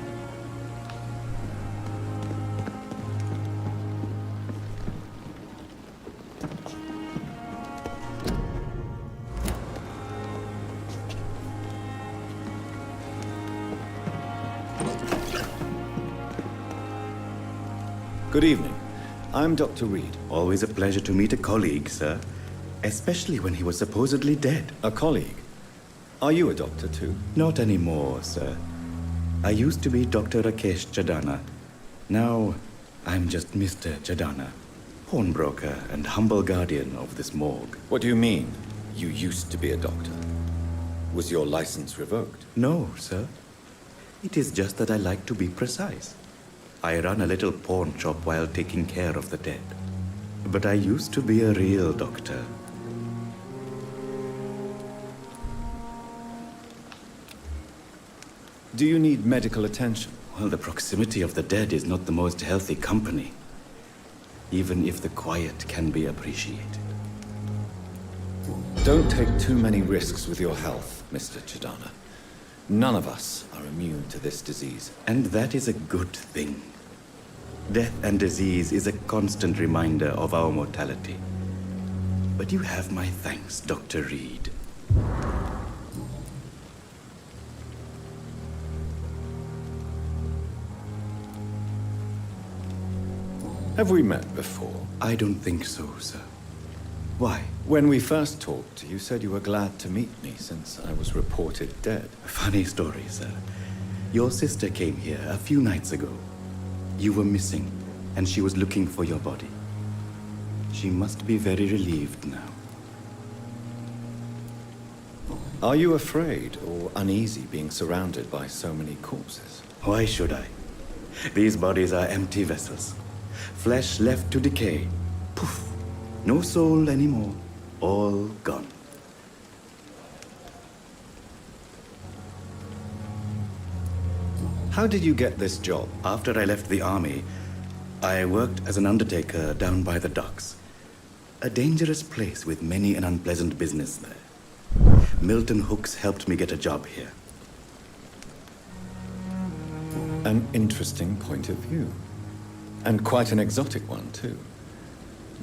Good evening. I'm Dr. Reed. Always a pleasure to meet a colleague, sir. Especially when he was supposedly dead. A colleague? Are you a doctor too? Not anymore, sir. I used to be Dr. Rakesh Chadana. Now, I'm just Mr. Chadana, pawnbroker and humble guardian of this morgue. What do you mean, you used to be a doctor? Was your license revoked? No, sir. It is just that I like to be precise. I run a little pawn shop while taking care of the dead. But I used to be a real doctor. Do you need medical attention? Well, the proximity of the dead is not the most healthy company, even if the quiet can be appreciated. Don't take too many risks with your health, Mr. Chadana. None of us are immune to this disease. And that is a good thing. Death and disease is a constant reminder of our mortality. But you have my thanks, Dr. Reed. Have we met before? I don't think so, sir. Why? When we first talked, you said you were glad to meet me since I was reported dead. Funny story, sir. Your sister came here a few nights ago. You were missing, and she was looking for your body. She must be very relieved now. Are you afraid or uneasy being surrounded by so many corpses? Why should I? These bodies are empty vessels. Flesh left to decay. Poof. No soul anymore. All gone. How did you get this job? After I left the army, I worked as an undertaker down by the docks. A dangerous place with many an unpleasant business there. Milton Hooks helped me get a job here. An interesting point of view. And quite an exotic one, too.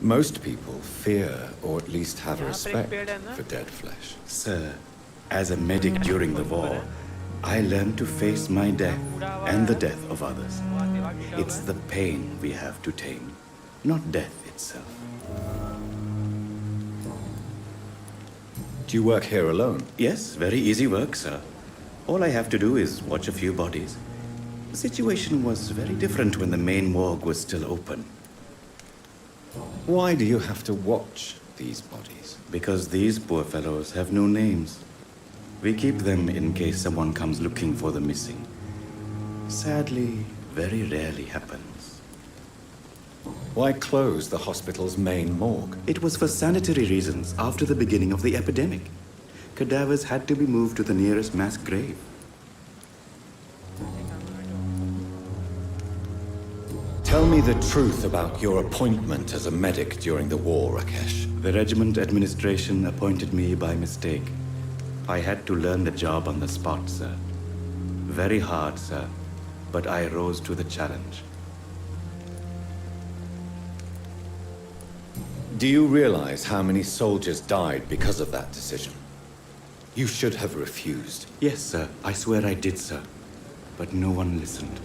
Most people fear, or at least have respect, for dead flesh. Sir, as a medic during the war, I learned to face my death and the death of others. It's the pain we have to tame, not death itself. Do you work here alone? Yes, very easy work, sir. All I have to do is watch a few bodies. The situation was very different when the main morgue was still open. Why do you have to watch these bodies? Because these poor fellows have no names. We keep them in case someone comes looking for the missing. Sadly, very rarely happens. Why close the hospital's main morgue? It was for sanitary reasons after the beginning of the epidemic. Cadavers had to be moved to the nearest mass grave. Tell me the truth about your appointment as a medic during the war, Rakesh. The regiment administration appointed me by mistake. I had to learn the job on the spot, sir. Very hard, sir, but I rose to the challenge. Do you realize how many soldiers died because of that decision? You should have refused. Yes, sir. I swear I did, sir. But no one listened.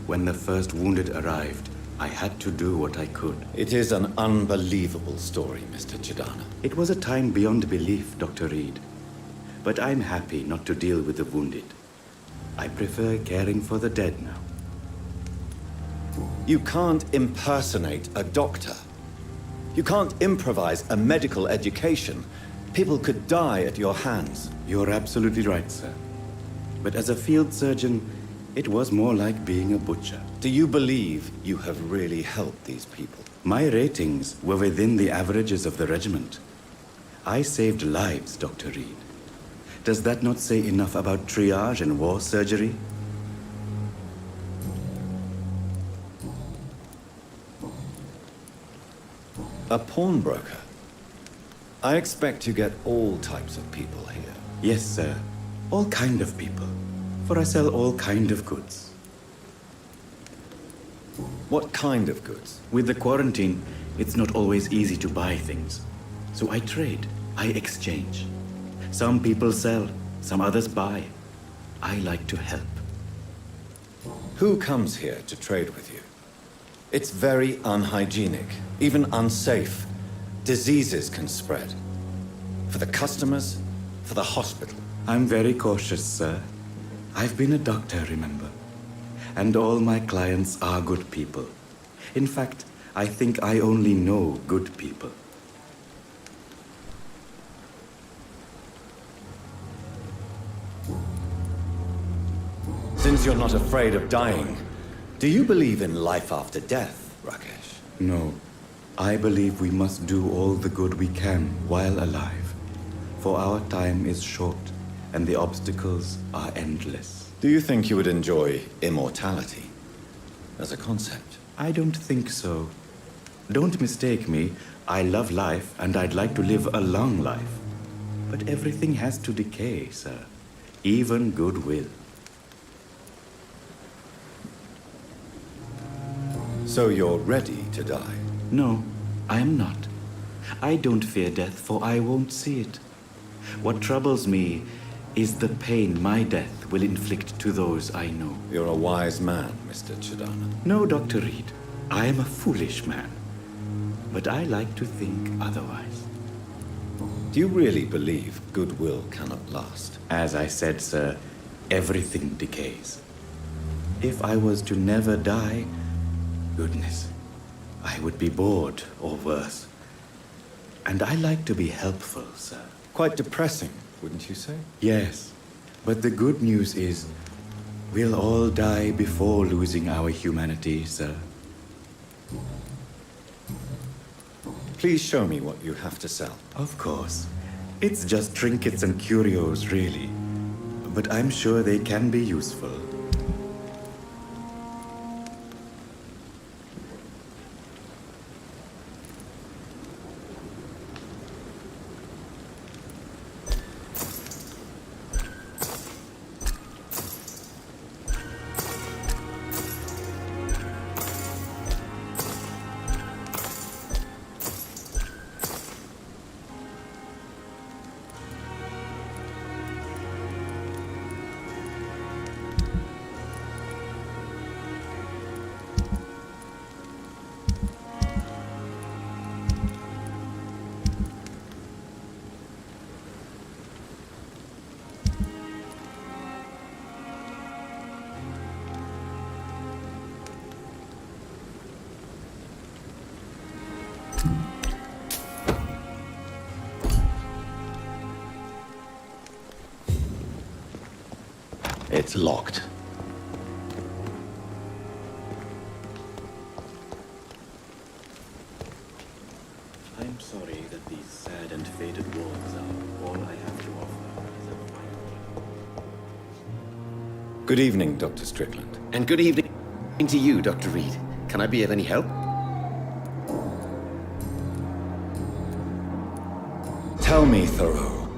When the first wounded arrived, I had to do what I could. It is an unbelievable story, Mr. Chidana. It was a time beyond belief, Dr. Reed. But I'm happy not to deal with the wounded. I prefer caring for the dead now. You can't impersonate a doctor. You can't improvise a medical education. People could die at your hands. You're absolutely right, sir. But as a field surgeon, it was more like being a butcher. Do you believe you have really helped these people? My ratings were within the averages of the regiment. I saved lives, Dr. Reed. Does that not say enough about triage and war surgery? A pawnbroker? I expect you get all types of people here. Yes, sir. All kind of people. For I sell all kind of goods. What kind of goods? With the quarantine, it's not always easy to buy things. So I trade. I exchange. Some people sell, some others buy. I like to help. Who comes here to trade with you? It's very unhygienic, even unsafe. Diseases can spread. For the customers, for the hospital. I'm very cautious, sir. I've been a doctor, remember? And all my clients are good people. In fact, I think I only know good people. Since you're not afraid of dying, do you believe in life after death, Rakesh? No. I believe we must do all the good we can while alive. For our time is short, and the obstacles are endless. Do you think you would enjoy immortality as a concept? I don't think so. Don't mistake me. I love life, and I'd like to live a long life. But everything has to decay, sir. Even goodwill. So you're ready to die? No, I am not. I don't fear death, for I won't see it. What troubles me is the pain my death will inflict to those I know. You're a wise man, Mr. Chidana. No, Dr. Reed. I am a foolish man. But I like to think otherwise. Do you really believe goodwill cannot last? As I said, sir, everything decays. If I was to never die, goodness, I would be bored or worse. And I like to be helpful, sir. Quite depressing, wouldn't you say? Yes, but the good news is we'll all die before losing our humanity, sir. Please show me what you have to sell. Of course. It's just trinkets and curios, really. But I'm sure they can be useful. It's locked. I'm sorry that these sad and faded walls are all I have to offer. Good evening, Dr. Strickland. And good evening to you, Dr. Reed. Can I be of any help? Tell me, Thoreau,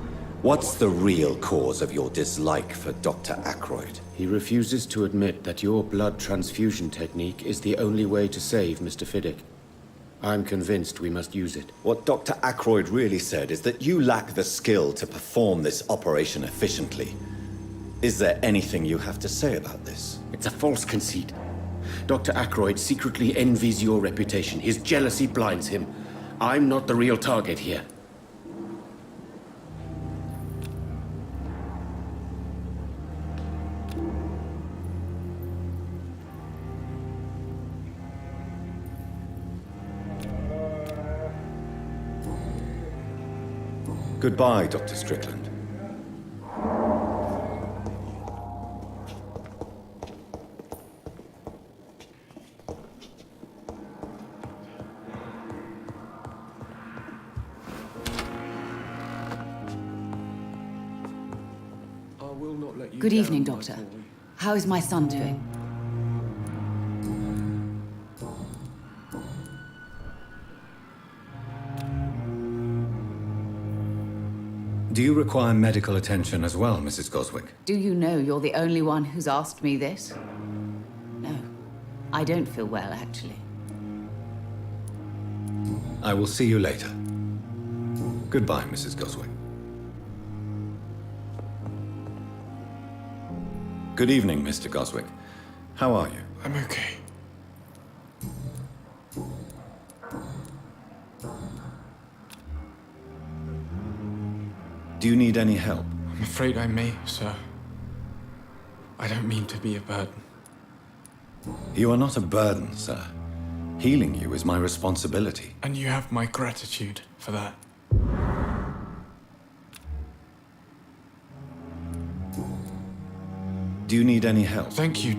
what's the real cause of your dislike for Dr. Ackroyd? He refuses to admit that your blood transfusion technique is the only way to save Mr. Fiddick. I'm convinced we must use it. What Dr. Ackroyd really said is that you lack the skill to perform this operation efficiently. Is there anything you have to say about this? It's a false conceit. Dr. Ackroyd secretly envies your reputation. His jealousy blinds him. I'm not the real target here. Goodbye, Dr. Strickland. Good evening, Doctor. How is my son doing? Do you require medical attention as well, Mrs. Goswick? Do you know you're the only one who's asked me this? No, I don't feel well, actually. I will see you later. Goodbye, Mrs. Goswick. Good evening, Mr. Goswick. How are you? I'm okay. Do you need any help? I'm afraid I may, sir. I don't mean to be a burden. You are not a burden, sir. Healing you is my responsibility. And you have my gratitude for that. Do you need any help? Thank you.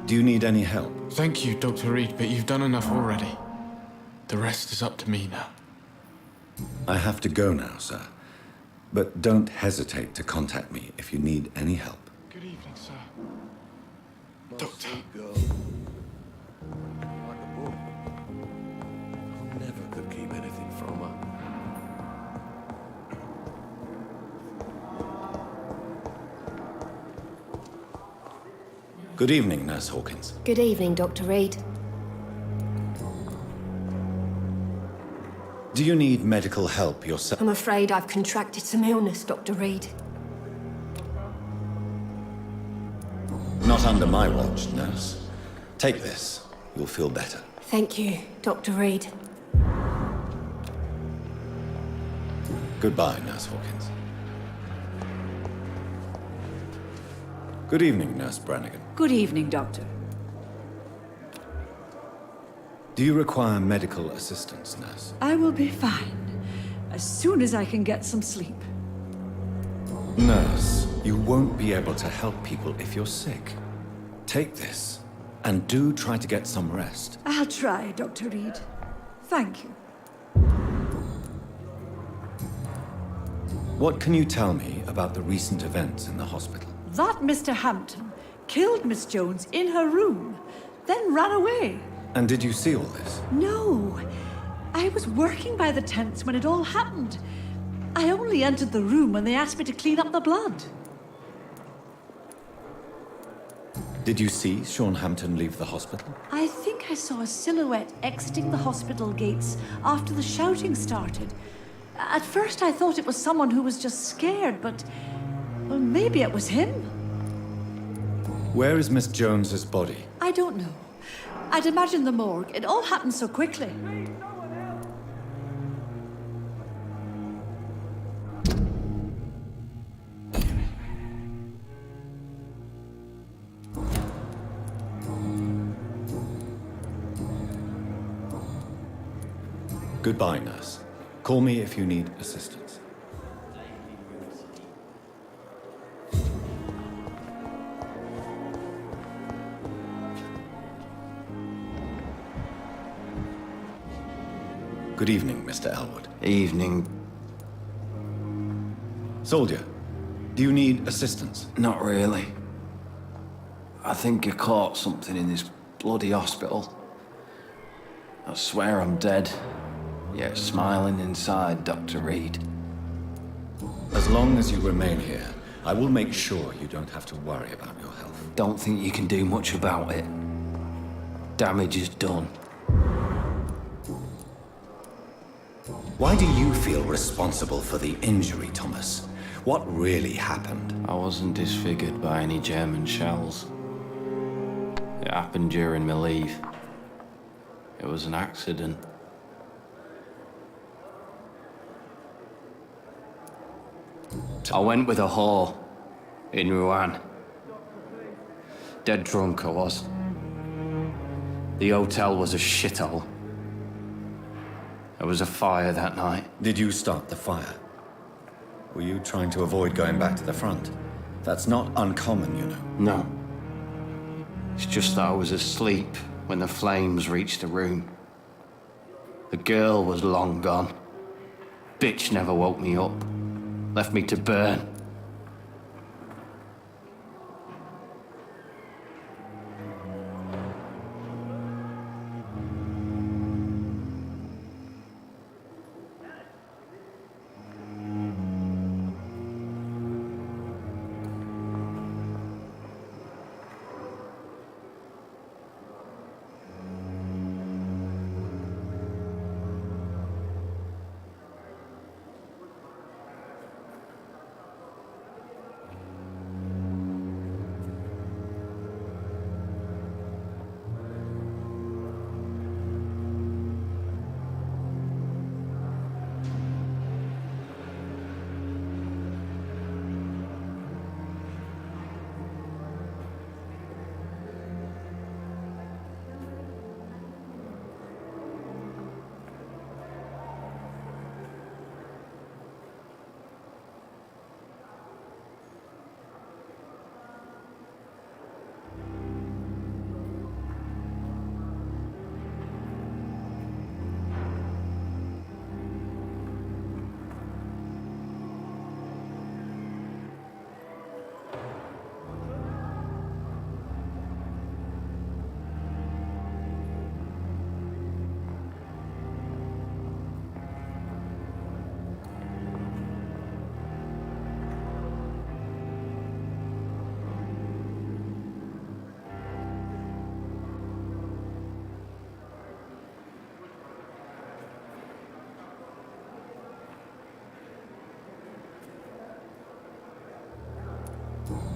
Do you need any help? Thank you, Dr. Reed, but you've done enough already. The rest is up to me now. I have to go now, sir. But don't hesitate to contact me if you need any help. Good evening, sir. Doctor. Like a book. I never could keep anything from her. Good evening, Nurse Hawkins. Good evening, Dr. Reed. Do you need medical help yourself? I'm afraid I've contracted some illness, Dr. Reed. Not under my watch, nurse. Take this. You'll feel better. Thank you, Dr. Reed. Goodbye, Nurse Hawkins. Good evening, Nurse Brannigan. Good evening, Doctor. Do you require medical assistance, nurse? I will be fine as soon as I can get some sleep. Nurse, you won't be able to help people if you're sick. Take this, and do try to get some rest. I'll try, Dr. Reed. Thank you. What can you tell me about the recent events in the hospital? That Mr. Hampton killed Miss Jones in her room, then ran away. And did you see all this? No. I was working by the tents when it all happened. I only entered the room when they asked me to clean up the blood. Did you see Sean Hampton leave the hospital? I think I saw a silhouette exiting the hospital gates after the shouting started. At first I thought it was someone who was just scared, but... well, maybe it was him. Where is Miss Jones's body? I don't know. I'd imagine the morgue. It all happened so quickly. Goodbye, nurse. Call me if you need assistance. Good evening, Mr. Elwood. Evening. Soldier, do you need assistance? Not really. I think I caught something in this bloody hospital. I swear I'm dead, yet smiling inside, Dr. Reed. As long as you remain here, I will make sure you don't have to worry about your health. Don't think you can do much about it. Damage is done. Why do you feel responsible for the injury, Thomas? What really happened? I wasn't disfigured by any German shells. It happened during my leave. It was an accident. I went with a whore in Rouen. Dead drunk I was. The hotel was a shithole. There was a fire that night. Did you start the fire? Were you trying to avoid going back to the front? That's not uncommon, you know. No. It's just that I was asleep when the flames reached the room. The girl was long gone. Bitch never woke me up. Left me to burn.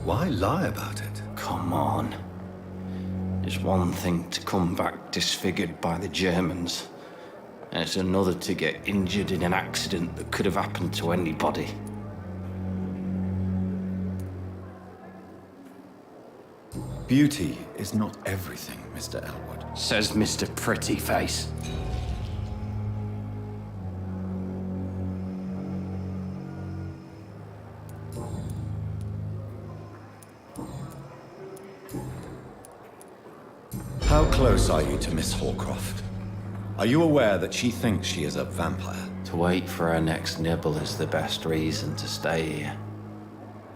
Why lie about it? Come on. It's one thing to come back disfigured by the Germans, and it's another to get injured in an accident that could have happened to anybody. Beauty is not everything, Mr. Elwood. Says Mr. Pretty Face. How close are you to Miss Horcroft? Are you aware that she thinks she is a vampire? To wait for her next nibble is the best reason to stay here.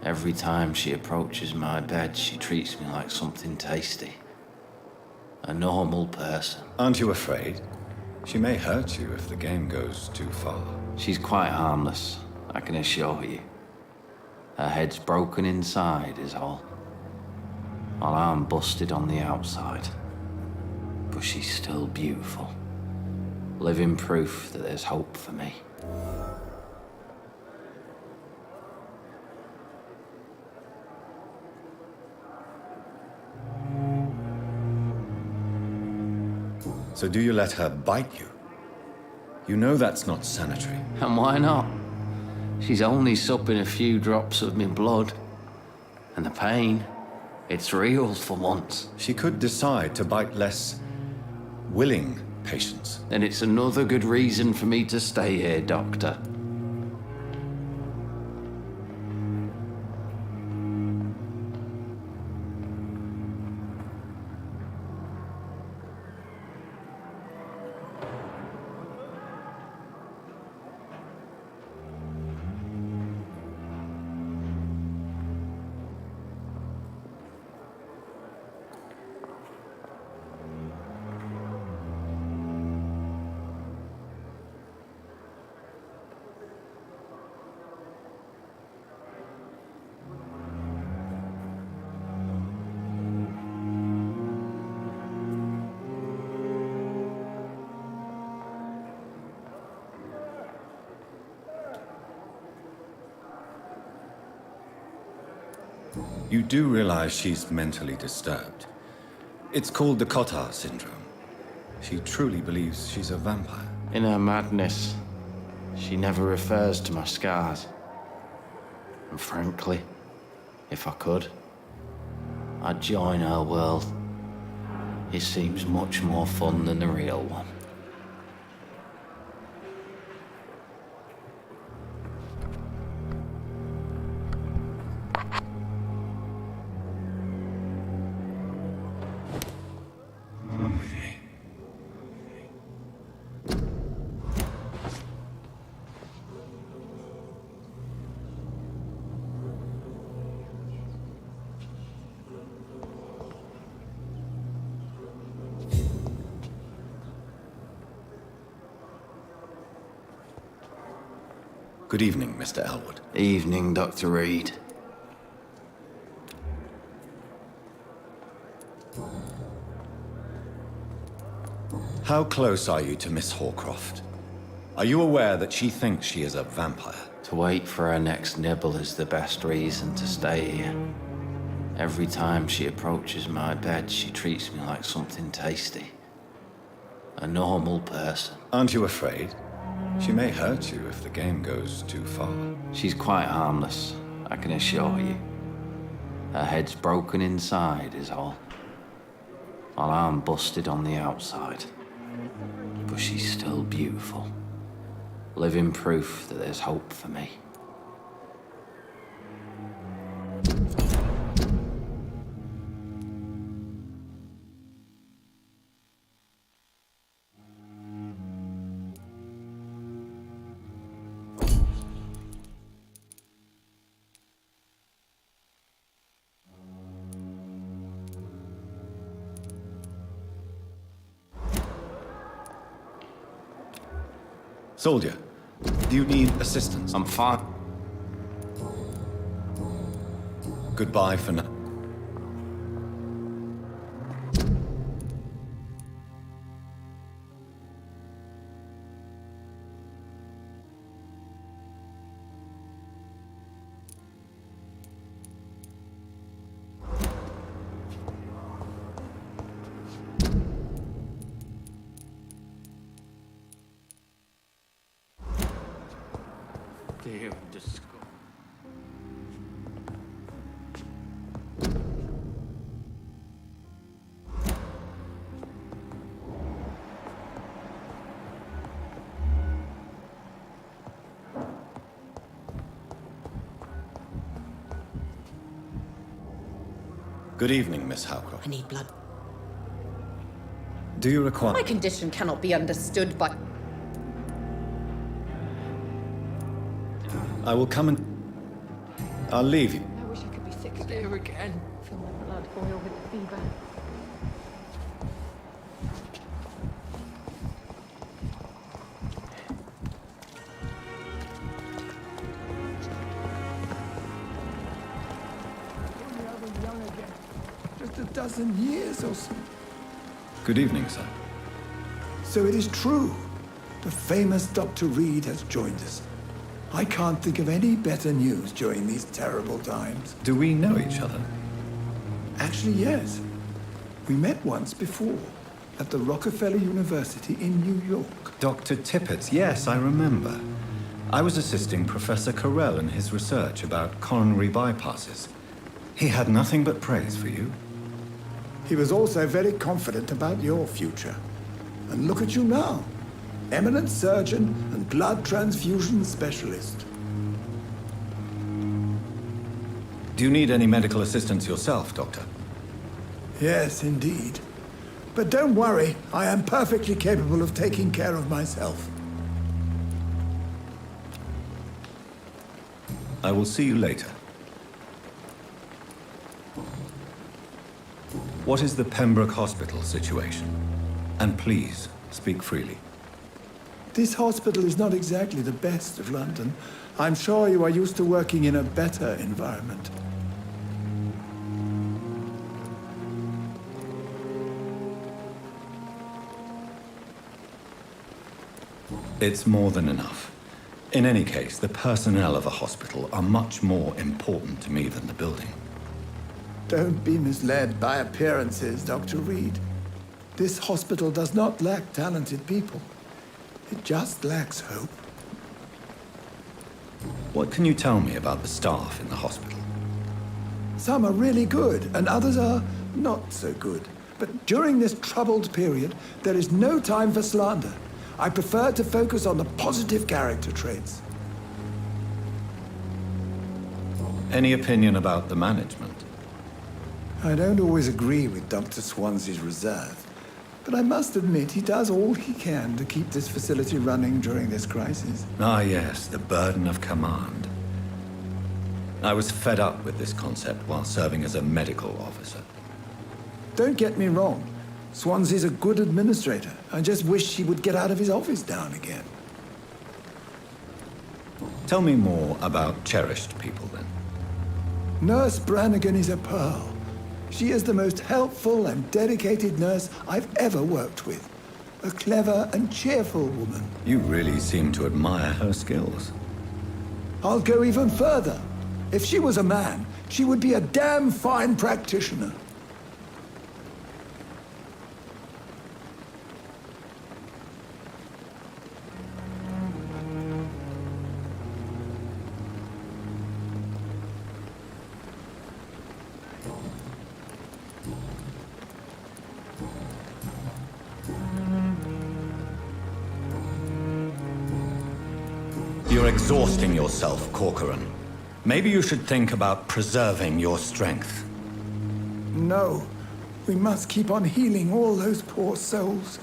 Every time she approaches my bed, she treats me like something tasty. A normal person. Aren't you afraid? She may hurt you if the game goes too far. She's quite harmless, I can assure you. Her head's broken inside is all. While I'm busted on the outside. But she's still beautiful. Living proof that there's hope for me. So do you let her bite you? You know that's not sanitary. And why not? She's only supping a few drops of me blood. And the pain, it's real for once. She could decide to bite less willing patients. Then it's another good reason for me to stay here, Doctor. You do realize she's mentally disturbed. It's called the Cotard syndrome. She truly believes she's a vampire. In her madness, she never refers to my scars. And frankly, if I could, I'd join her world. It seems much more fun than the real one. Good evening, Mr. Elwood. Evening, Dr. Reed. How close are you to Miss Horcroft? Are you aware that she thinks she is a vampire? To wait for her next nibble is the best reason to stay here. Every time she approaches my bed, she treats me like something tasty. A normal person. Aren't you afraid? She may hurt you if the game goes too far. She's quite harmless, I can assure you. Her head's broken inside is all. While I'm busted on the outside. But she's still beautiful. Living proof that there's hope for me. Soldier, do you need assistance? I'm fine. Goodbye for now. Good evening, Miss Howcroft. I need blood. Do you require... My condition cannot be understood by... I will come and... I'll leave you. I wish I could be sick here again. Feel my blood boil with the fever. Just a dozen years or so. Good evening, sir. So it is true. The famous Dr. Reed has joined us. I can't think of any better news during these terrible times. Do we know each other? Actually, yes. We met once before, at the Rockefeller University in New York. Dr. Tippett, yes, I remember. I was assisting Professor Carell in his research about coronary bypasses. He had nothing but praise for you. He was also very confident about your future. And look at you now. Eminent surgeon and blood transfusion specialist. Do you need any medical assistance yourself, Doctor? Yes, indeed. But don't worry, I am perfectly capable of taking care of myself. I will see you later. What is the Pembroke Hospital situation? And please, speak freely. This hospital is not exactly the best of London. I'm sure you are used to working in a better environment. It's more than enough. In any case, the personnel of a hospital are much more important to me than the building. Don't be misled by appearances, Dr. Reed. This hospital does not lack talented people. It just lacks hope. What can you tell me about the staff in the hospital? Some are really good, and others are not so good. But during this troubled period, there is no time for slander. I prefer to focus on the positive character traits. Any opinion about the management? I don't always agree with Dr. Swansea's reserve, but I must admit he does all he can to keep this facility running during this crisis. Ah, yes, the burden of command. I was fed up with this concept while serving as a medical officer. Don't get me wrong. Swansea's a good administrator. I just wish he would get out of his office now and again. Tell me more about cherished people, then. Nurse Brannigan is a pearl. She is the most helpful and dedicated nurse I've ever worked with. A clever and cheerful woman. You really seem to admire her skills. I'll go even further. If she was a man, she would be a damn fine practitioner. You're exhausting yourself, Corcoran. Maybe you should think about preserving your strength. No. We must keep on healing all those poor souls.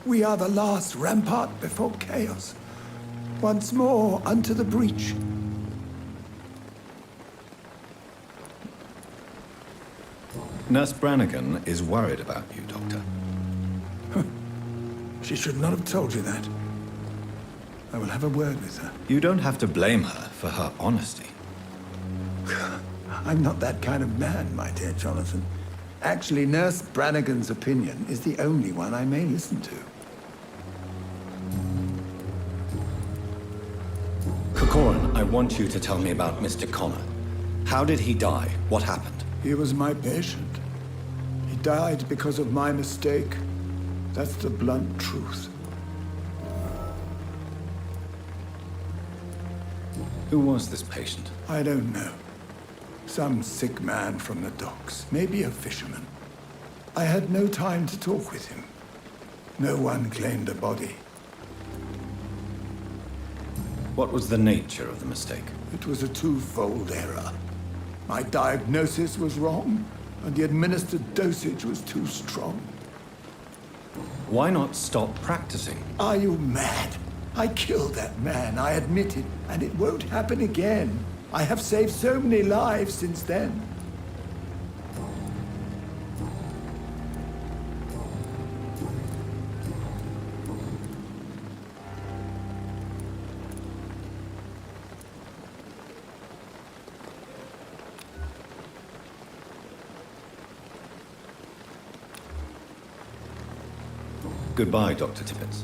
We are the last rampart before chaos. Once more unto the breach. Nurse Brannigan is worried about you, Doctor. She should not have told you that. I will have a word with her. You don't have to blame her for her honesty. I'm not that kind of man, my dear Jonathan. Actually, Nurse Brannigan's opinion is the only one I may listen to. Corcoran, I want you to tell me about Mr. Connor. How did he die? What happened? He was my patient. He died because of my mistake. That's the blunt truth. Who was this patient? I don't know. Some sick man from the docks, maybe a fisherman. I had no time to talk with him. No one claimed a body. What was the nature of the mistake? It was a twofold error. My diagnosis was wrong, and the administered dosage was too strong. Why not stop practicing? Are you mad? I killed that man, I admit it, and it won't happen again. I have saved so many lives since then. Goodbye, Dr. Tippett.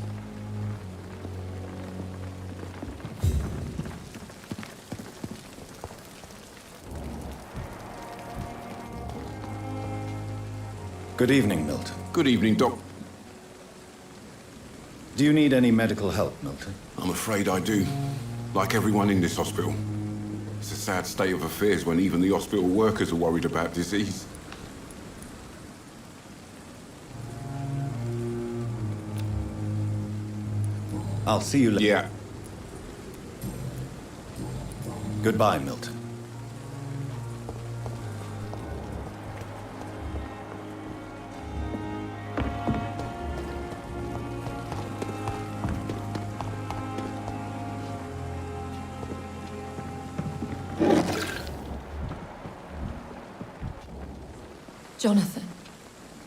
Good evening, Milton. Good evening, Doc. Do you need any medical help, Milton? I'm afraid I do. Like everyone in this hospital. It's a sad state of affairs when even the hospital workers are worried about disease. I'll see you later. Yeah. Goodbye, Milton. Jonathan,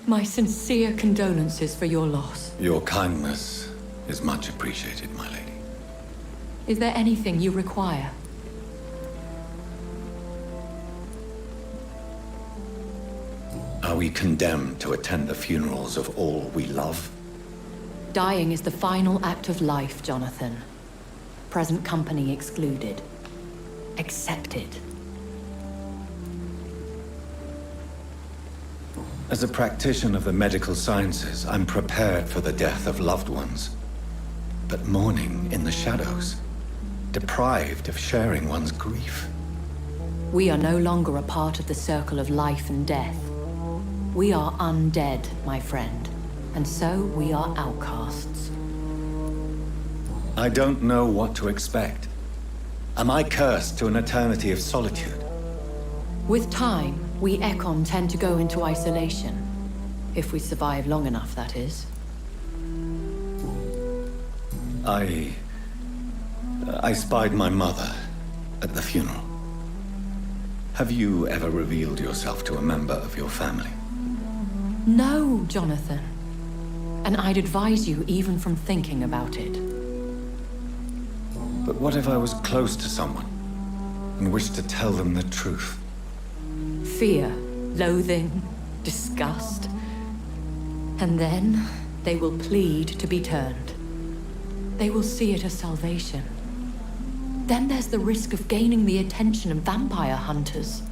my sincere condolences for your loss. Your kindness is much appreciated, my lady. Is there anything you require? Are we condemned to attend the funerals of all we love? Dying is the final act of life, Jonathan. Present company excluded. Accepted. As a practitioner of the medical sciences, I'm prepared for the death of loved ones. But mourning in the shadows, deprived of sharing one's grief. We are no longer a part of the circle of life and death. We are undead, my friend, and so we are outcasts. I don't know what to expect. Am I cursed to an eternity of solitude? With time, we Ekon tend to go into isolation. If we survive long enough, that is. I spied my mother at the funeral. Have you ever revealed yourself to a member of your family? No, Jonathan. And I'd advise you even from thinking about it. But what if I was close to someone and wished to tell them the truth? Fear, loathing, disgust. And then they will plead to be turned. They will see it as salvation. Then there's the risk of gaining the attention of vampire hunters.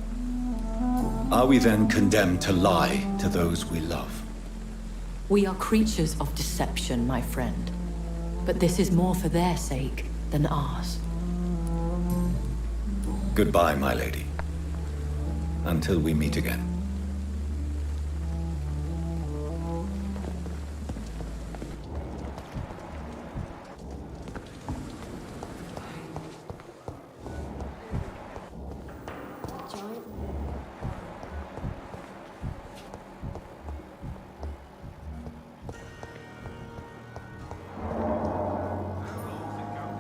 Are we then condemned to lie to those we love? We are creatures of deception, my friend. But this is more for their sake than ours. Goodbye, my lady. Until we meet again.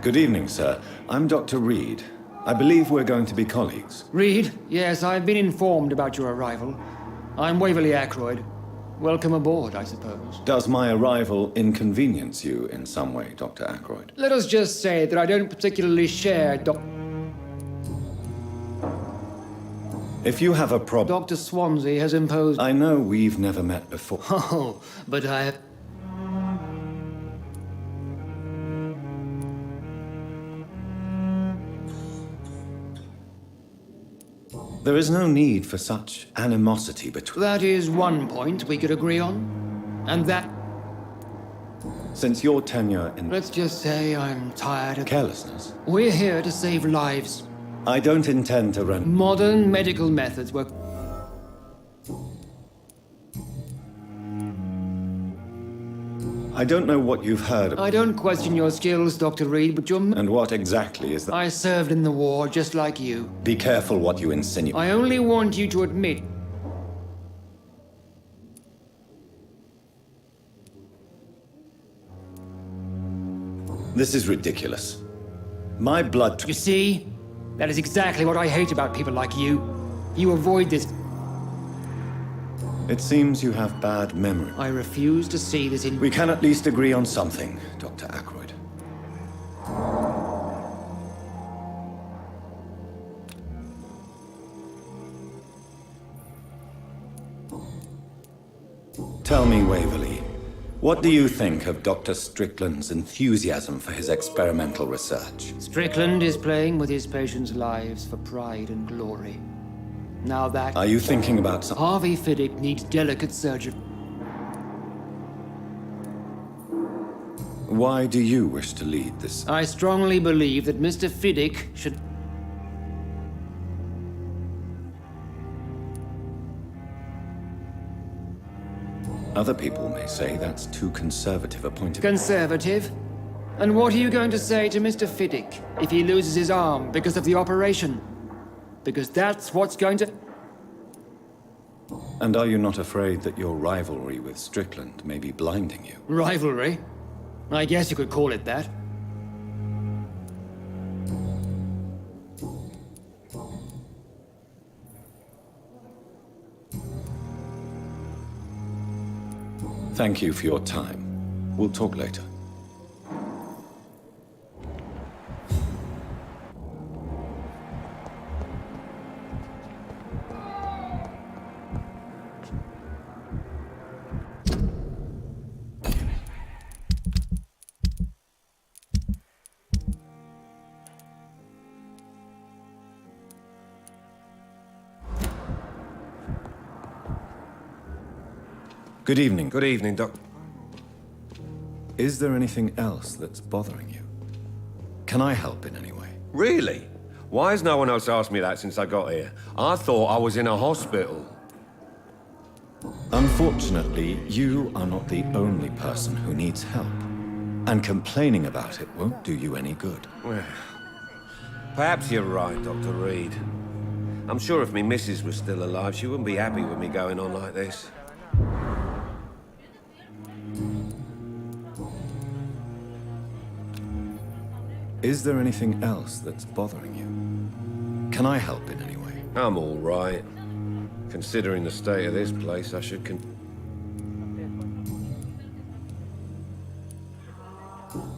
Good evening, sir. I'm Dr. Reed. I believe we're going to be colleagues. Reed? Yes, I've been informed about your arrival. I'm Waverly Ackroyd. Welcome aboard, I suppose. Does my arrival inconvenience you in some way, Dr. Ackroyd? Let us just say that I don't particularly share If you have a problem... Dr. Swansea has imposed... I know we've never met before. Oh, but I have... There is no need for such animosity between... That is one point we could agree on. And that... Since your tenure in... Let's just say I'm tired of... Carelessness. We're here to save lives. I don't intend to run... Modern medical methods work... I don't know what you've heard of... I don't question your skills, Dr. Reed, but you're... And what exactly is that? I served in the war, just like you. Be careful what you insinuate. I only want you to admit... This is ridiculous. My blood... You see? That is exactly what I hate about people like you. You avoid this... It seems you have bad memory. I refuse to see this in... We can at least agree on something, Dr. Ackroyd. Tell me, Waverly, what do you think of Dr. Strickland's enthusiasm for his experimental research? Strickland is playing with his patients' lives for pride and glory. Now that... Are you thinking about something? Harvey Fiddick needs delicate surgery. Why do you wish to lead this? I strongly believe that Mr. Fiddick should... Other people may say that's too conservative a point of view. Conservative? And what are you going to say to Mr. Fiddick if he loses his arm because of the operation? Because that's what's going to... And are you not afraid that your rivalry with Strickland may be blinding you? Rivalry? I guess you could call it that. Thank you for your time. We'll talk later. Good evening. Good evening, Doc. Is there anything else that's bothering you? Can I help in any way? Really? Why has no one else asked me that since I got here? I thought I was in a hospital. Unfortunately, you are not the only person who needs help. And complaining about it won't do you any good. Well, perhaps you're right, Dr. Reed. I'm sure if me missus was still alive, she wouldn't be happy with me going on like this. Is there anything else that's bothering you? Can I help in any way? I'm all right. Considering the state of this place, I should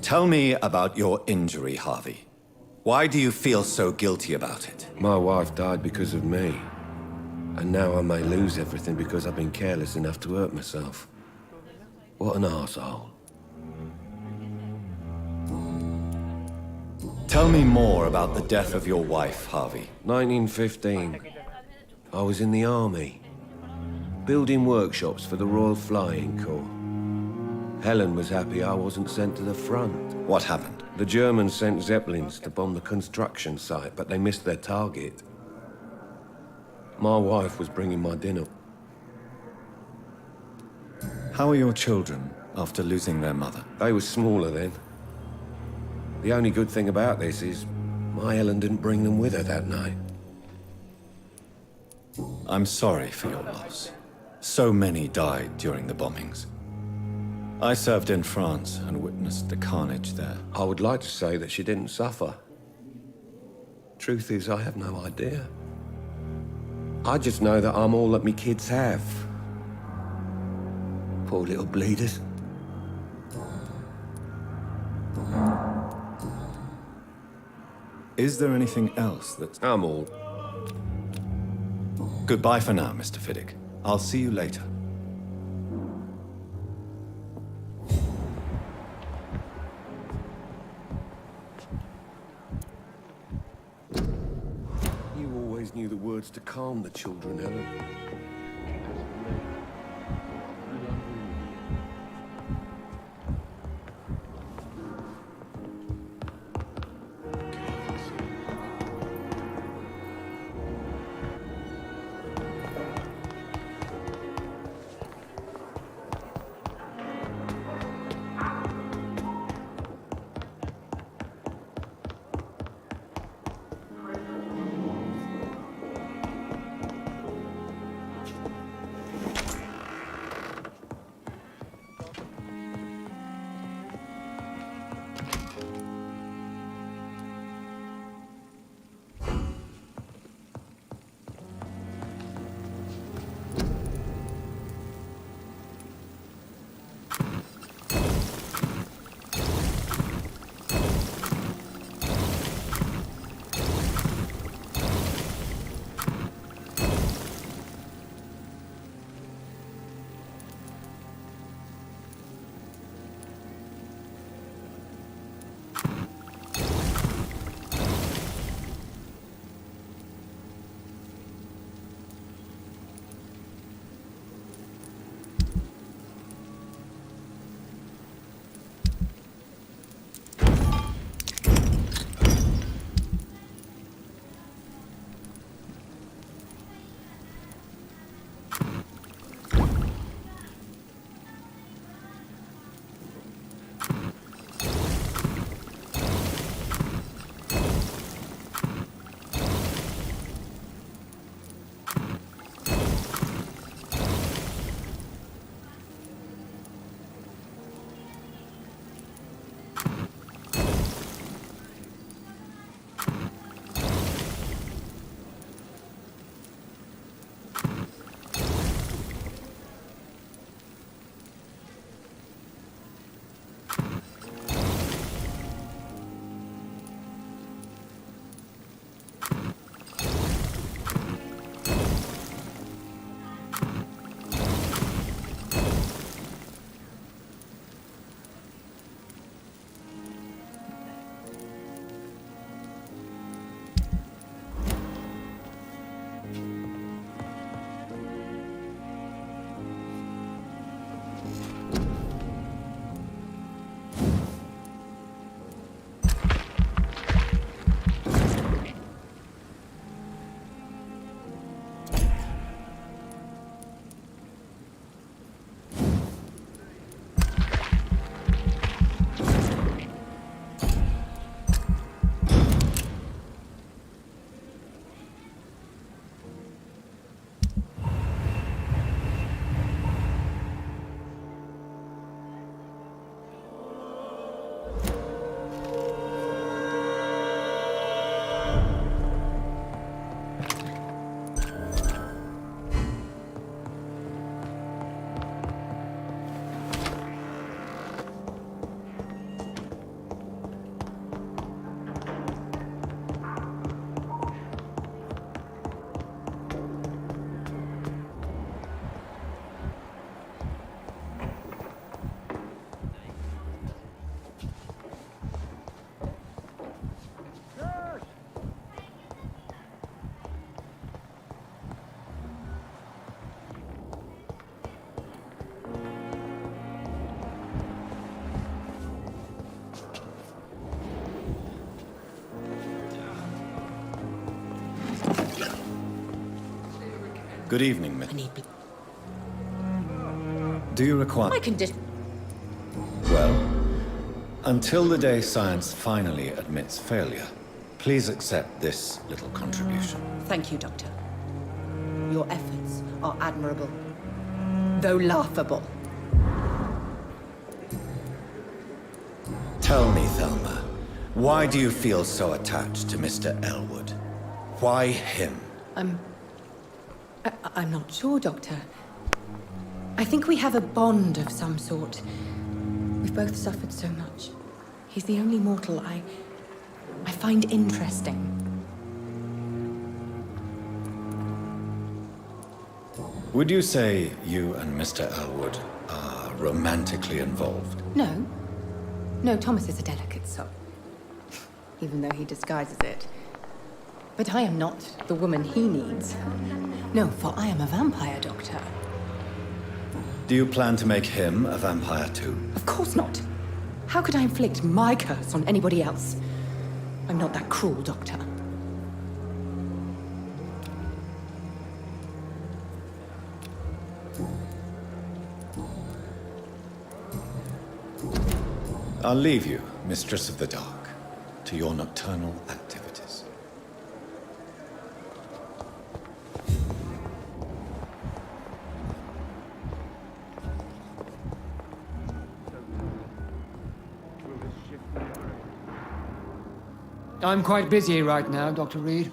Tell me about your injury, Harvey. Why do you feel so guilty about it? My wife died because of me. And now I may lose everything because I've been careless enough to hurt myself. What an arsehole. Tell me more about the death of your wife, Harvey. 1915. I was in the army, building workshops for the Royal Flying Corps. Helen was happy I wasn't sent to the front. What happened? The Germans sent Zeppelins to bomb the construction site, but they missed their target. My wife was bringing my dinner. How are your children after losing their mother? They were smaller then. The only good thing about this is my Helen didn't bring them with her that night. I'm sorry for your loss. So many died during the bombings. I served in France and witnessed the carnage there. I would like to say that she didn't suffer. Truth is, I have no idea. I just know that I'm all that me kids have. Poor little bleeders. Is there anything else that's... I'm all... Goodbye for now, Mr. Fiddick. I'll see you later. You always knew the words to calm the children, Helen. Good evening, Miss. Do you require... My condition... Well, until the day science finally admits failure, please accept this little contribution. Thank you, Doctor. Your efforts are admirable, though laughable. Tell me, Thelma, why do you feel so attached to Mr. Elwood? Why him? I'm not sure, Doctor. I think we have a bond of some sort. We've both suffered so much. He's the only mortal I find interesting. Would you say you and Mr. Elwood are romantically involved? No. No, Thomas is a delicate soul. Even though he disguises it. But I am not the woman he needs. No, for I am a vampire, Doctor. Do you plan to make him a vampire too? Of course not. How could I inflict my curse on anybody else? I'm not that cruel, Doctor. I'll leave you, Mistress of the Dark, to your nocturnal activities. I'm quite busy right now, Dr. Reed.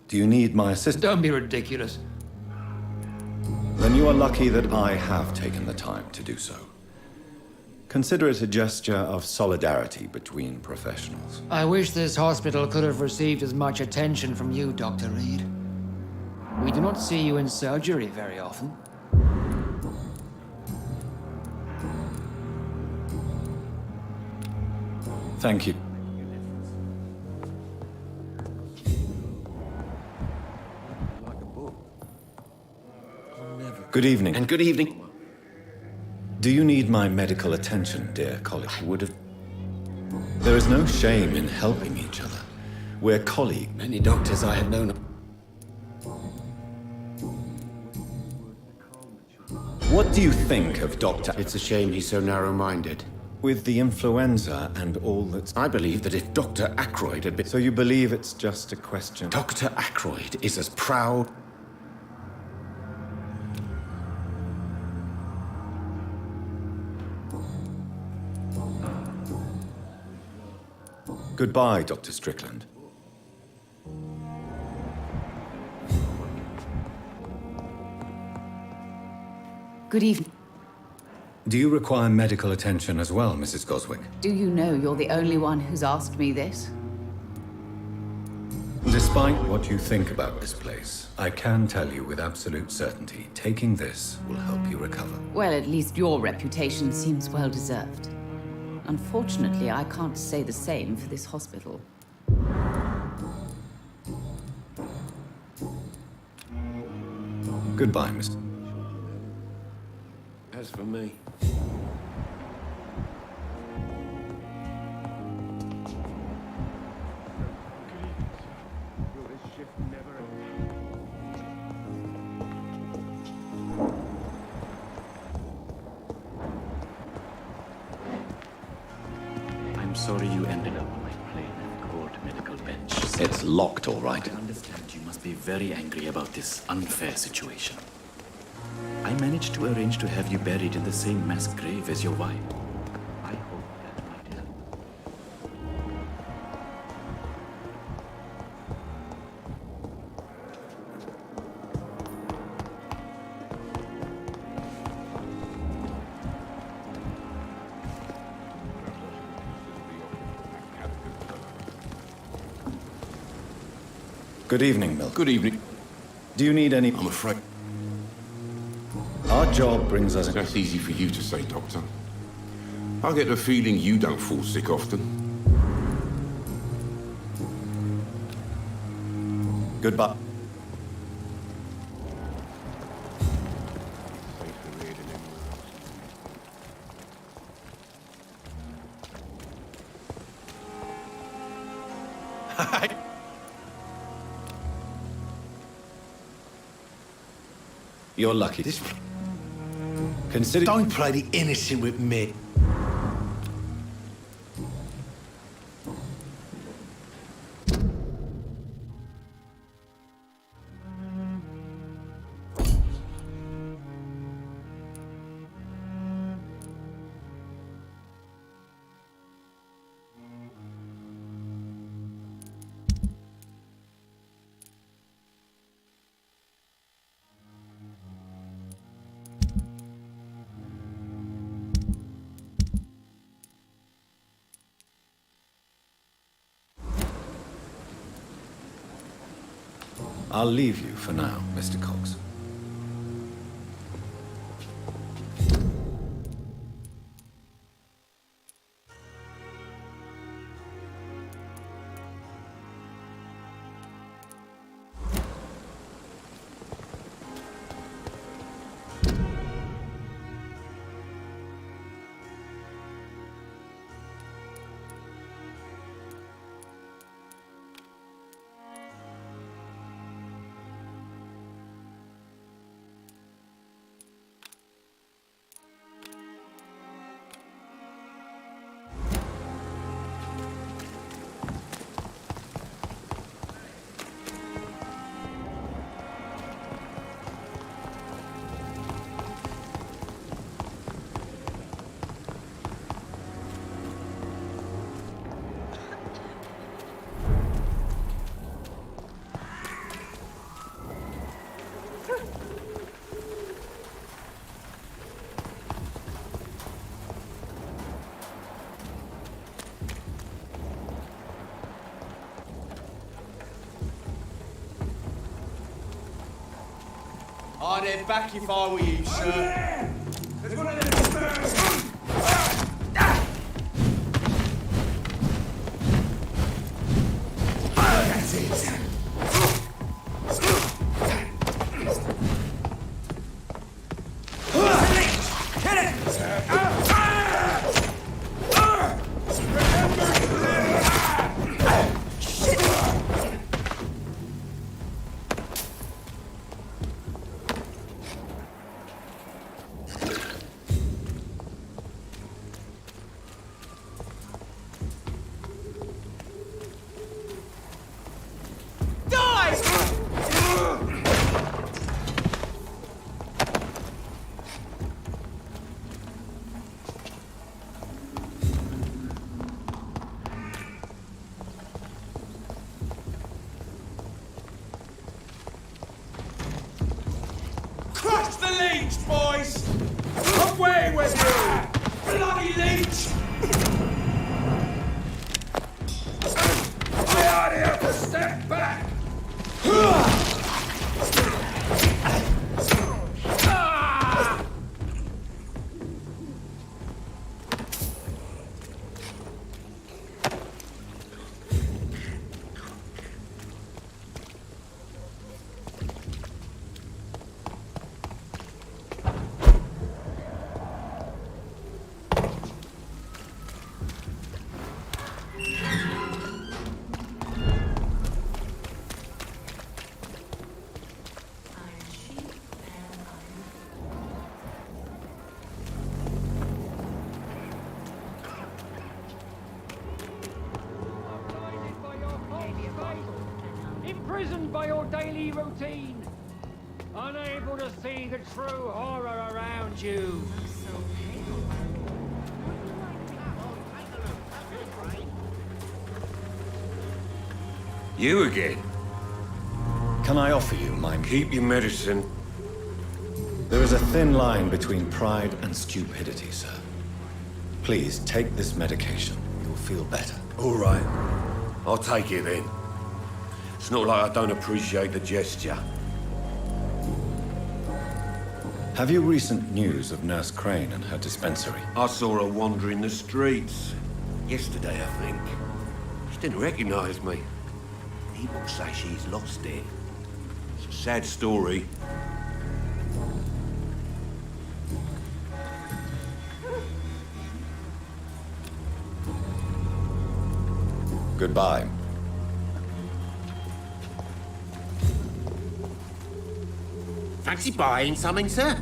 Do you need my assistance? Don't be ridiculous. Then you are lucky that I have taken the time to do so. Consider it a gesture of solidarity between professionals. I wish this hospital could have received as much attention from you, Dr. Reed. We do not see you in surgery very often. Thank you. Good evening. And good evening. Do you need my medical attention, dear colleague? I would have... There is no shame in helping each other. We're colleagues. Many doctors I have known... What do you think of Dr... It's a shame he's so narrow-minded. With the influenza and all that's... I believe that if Dr. Ackroyd had been... So you believe it's just a question... Dr. Ackroyd is as proud... Goodbye, Dr. Strickland. Good evening. Do you require medical attention as well, Mrs. Goswick? Do you know you're the only one who's asked me this? Despite what you think about this place, I can tell you with absolute certainty, taking this will help you recover. Well, at least your reputation seems well deserved. Unfortunately, I can't say the same for this hospital. Goodbye, Miss. As for me... I'm sorry you ended up on my plain and cold medical bench. It's locked, all right. I understand you must be very angry about this unfair situation. I managed to arrange to have you buried in the same mass grave as your wife. I hope that might help. Good evening, Milk. Good evening. Do you need any... I'm afraid... Our job brings us... That's easy for you to say, Doctor. I get the feeling you don't fall sick often. Goodbye. You're lucky. Consider... Don't play the innocent with me. I'll leave you for now, Mr. Cox. I'd head back if I were you, sir. There's one of them birds. That's it. Crush the leech, boys! Away with you! Bloody leech! I ought to have to step back! Imprisoned by your daily routine, unable to see the true horror around you. You again? Can I offer you mine? Keep your medicine. There is a thin line between pride and stupidity, sir. Please take this medication. You'll feel better. All right. I'll take it then. It's not like I don't appreciate the gesture. Have you recent news of Nurse Crane and her dispensary? I saw her wandering the streets. Yesterday, I think. She didn't recognize me. People say she's lost it. It's a sad story. Goodbye. Fancy buying something, sir?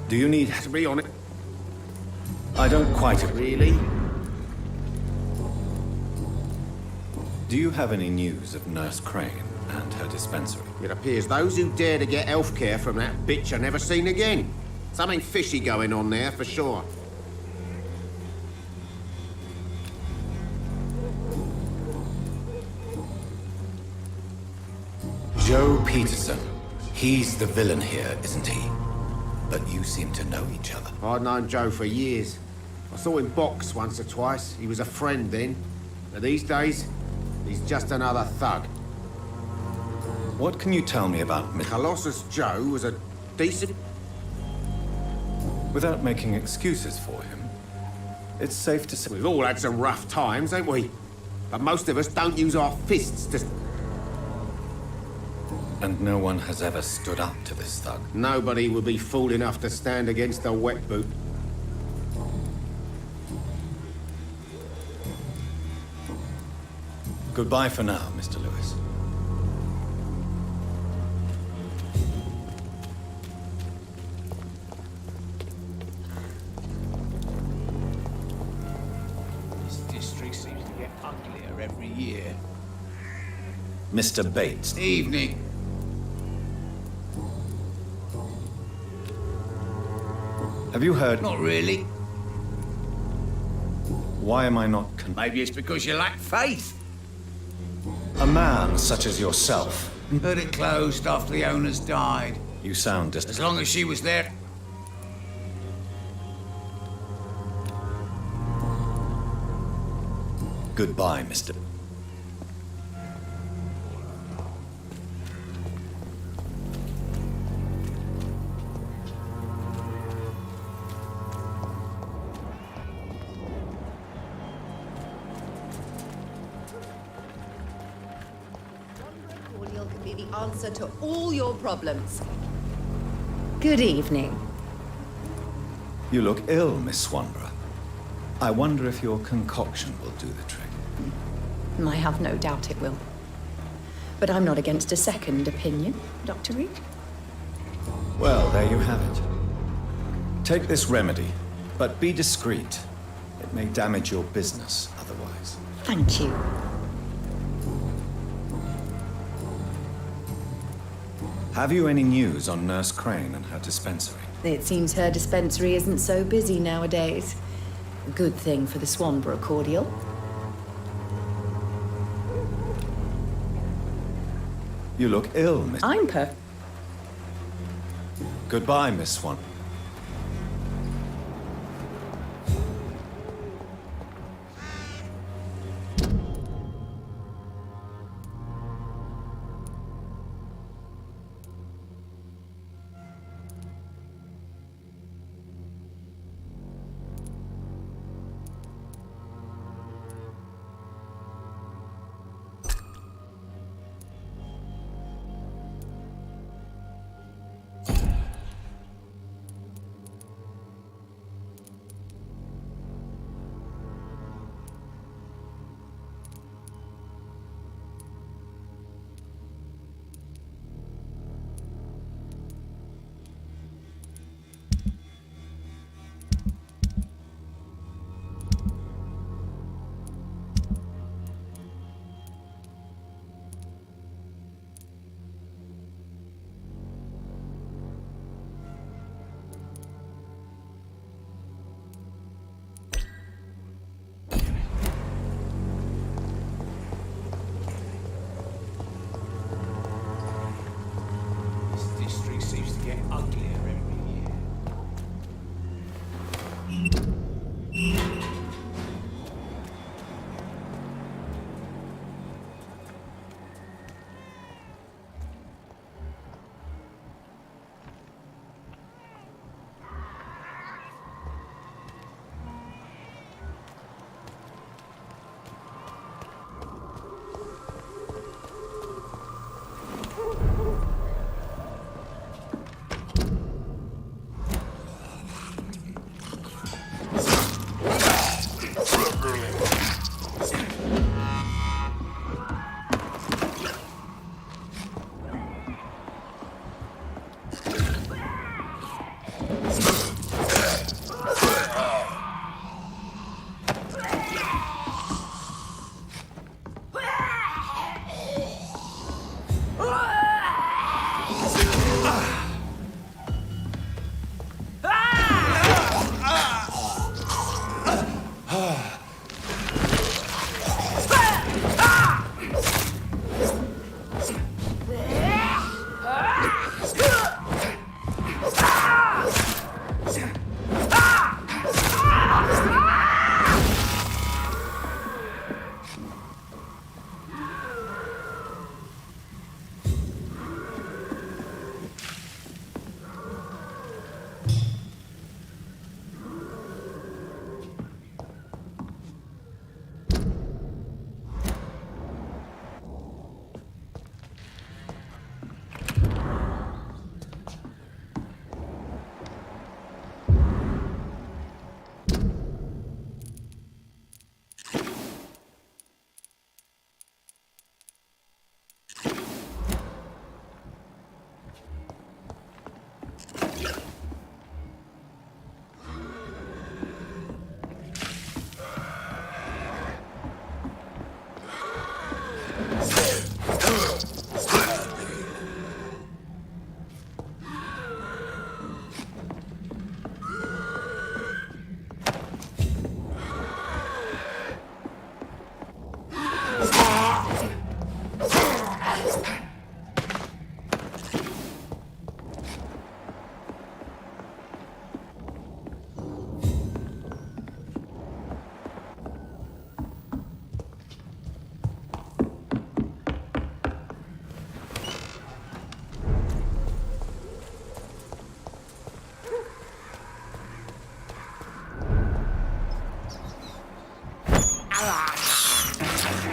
Do you need... To be honest. I don't quite... Really? Do you have any news of Nurse Crane and her dispensary? It appears those who dare to get health care from that bitch are never seen again. Something fishy going on there, for sure. Joe Peterson. He's the villain here, isn't he? But you seem to know each other. I'd known Joe for years. I saw him box once or twice. He was a friend then. But these days, he's just another thug. What can you tell me about Colossus Joe was a decent... Without making excuses for him, it's safe to say... We've all had some rough times, ain't we? But most of us don't use our fists to... And no one has ever stood up to this thug. Nobody would be fool enough to stand against a wet boot. Goodbye for now, Mr. Lewis. This district seems to get uglier every year. Mr. Bates. Evening. Have you heard? Not really. Why am I not Maybe it's because you lack faith. A man such as yourself. Heard it closed after the owners died. You sound As long as she was there. Goodbye, Mr. Cordial can be the answer to all your problems. Good evening. You look ill, Miss Swanborough. I wonder if your concoction will do the trick. I have no doubt it will. But I'm not against a second opinion, Dr. Reed. Well, there you have it. Take this remedy, but be discreet. It may damage your business otherwise. Thank you. Have you any news on Nurse Crane and her dispensary? It seems her dispensary isn't so busy nowadays. Good thing for the Swanborough cordial. You look ill, Miss... I'm Goodbye, Miss Swan.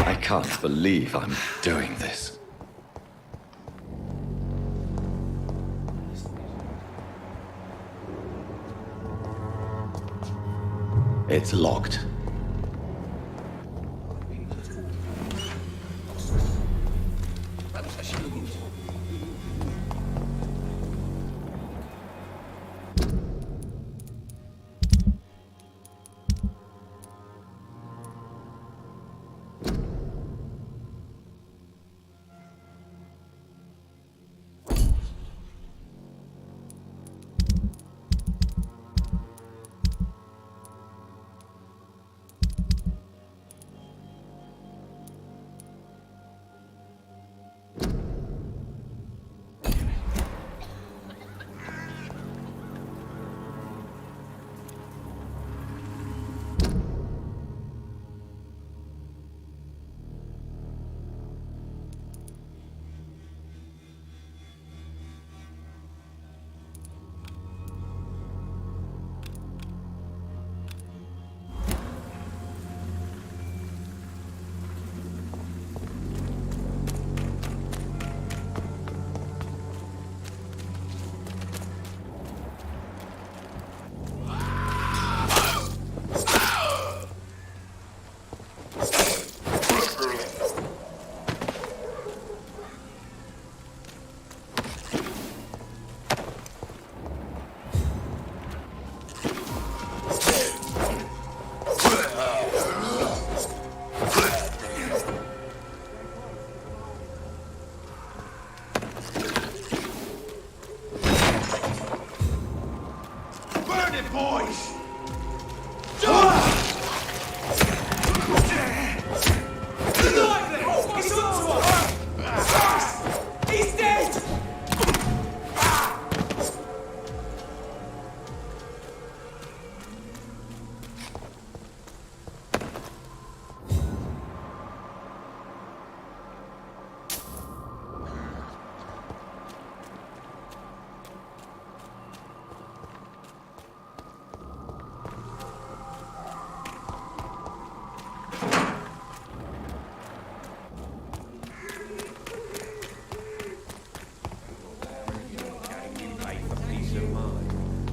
I can't believe I'm doing this. It's locked.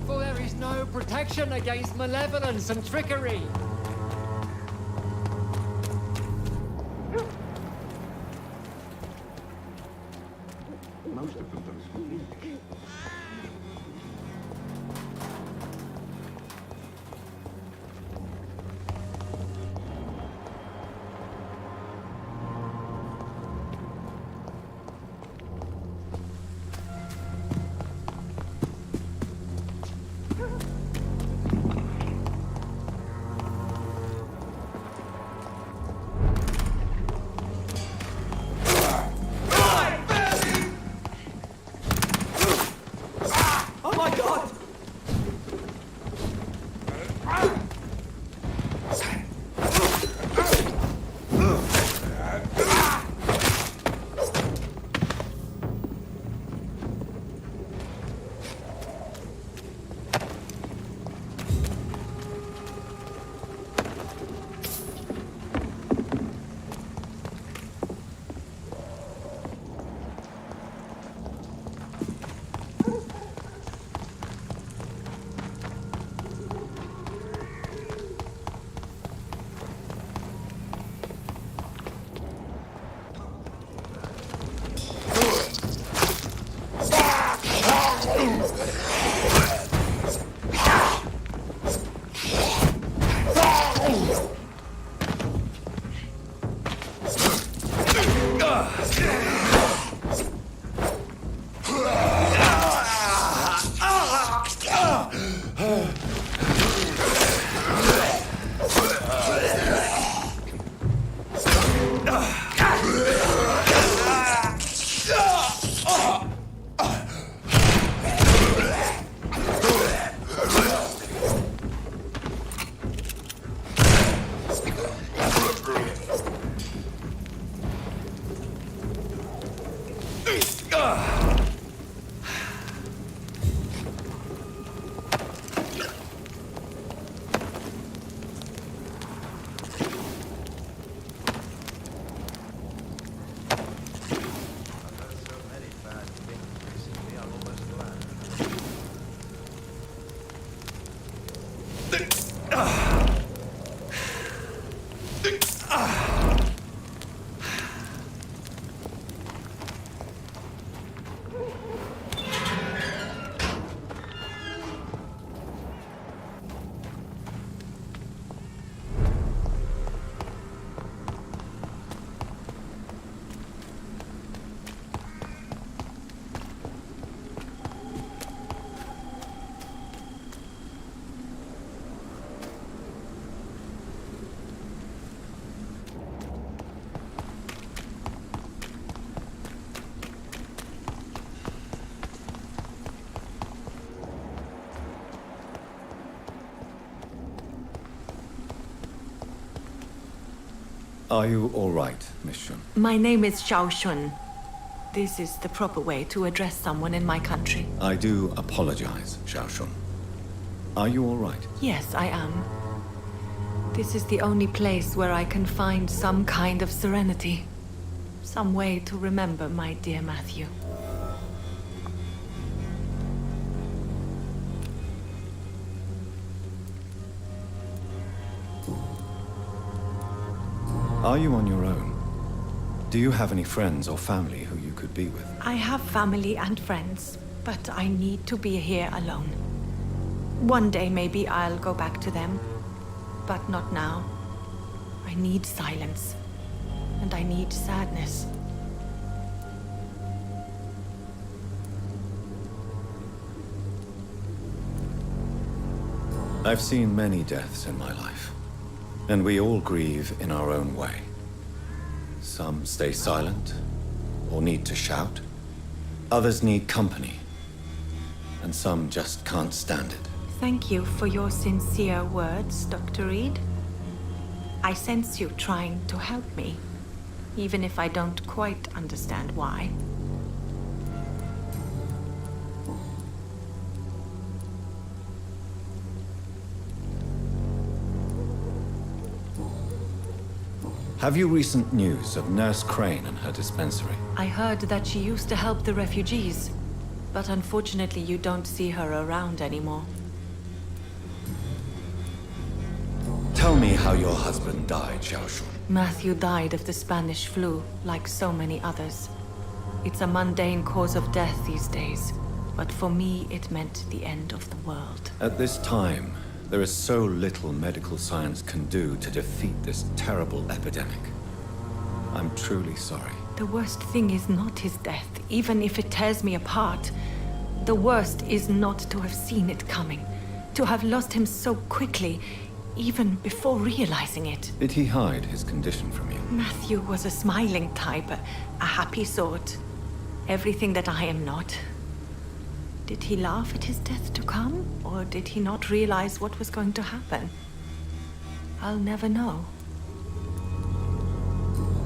For there is no protection against malevolence and trickery. Most of them don't speak English. Are you all right, Miss Shun? My name is Xiao Shun. This is the proper way to address someone in my country. I do apologize, Xiao Shun. Are you all right? Yes, I am. This is the only place where I can find some kind of serenity. Some way to remember my dear Matthew. Are you on your own? Do you have any friends or family who you could be with? I have family and friends, but I need to be here alone. One day maybe I'll go back to them, but not now. I need silence, and I need sadness. I've seen many deaths in my life, and we all grieve in our own way. Some stay silent, or need to shout. Others need company, and some just can't stand it. Thank you for your sincere words, Dr. Reed. I sense you trying to help me, even if I don't quite understand why. Have you recent news of Nurse Crane and her dispensary? I heard that she used to help the refugees, but unfortunately you don't see her around anymore. Tell me how your husband died, Xiao Shun. Matthew died of the Spanish flu, like so many others. It's a mundane cause of death these days, but for me it meant the end of the world. At this time, there is so little medical science can do to defeat this terrible epidemic. I'm truly sorry. The worst thing is not his death, even if it tears me apart. The worst is not to have seen it coming, to have lost him so quickly, even before realizing it. Did he hide his condition from you? Matthew was a smiling type, a happy sort. Everything that I am not. Did he laugh at his death to come, or did he not realize what was going to happen? I'll never know.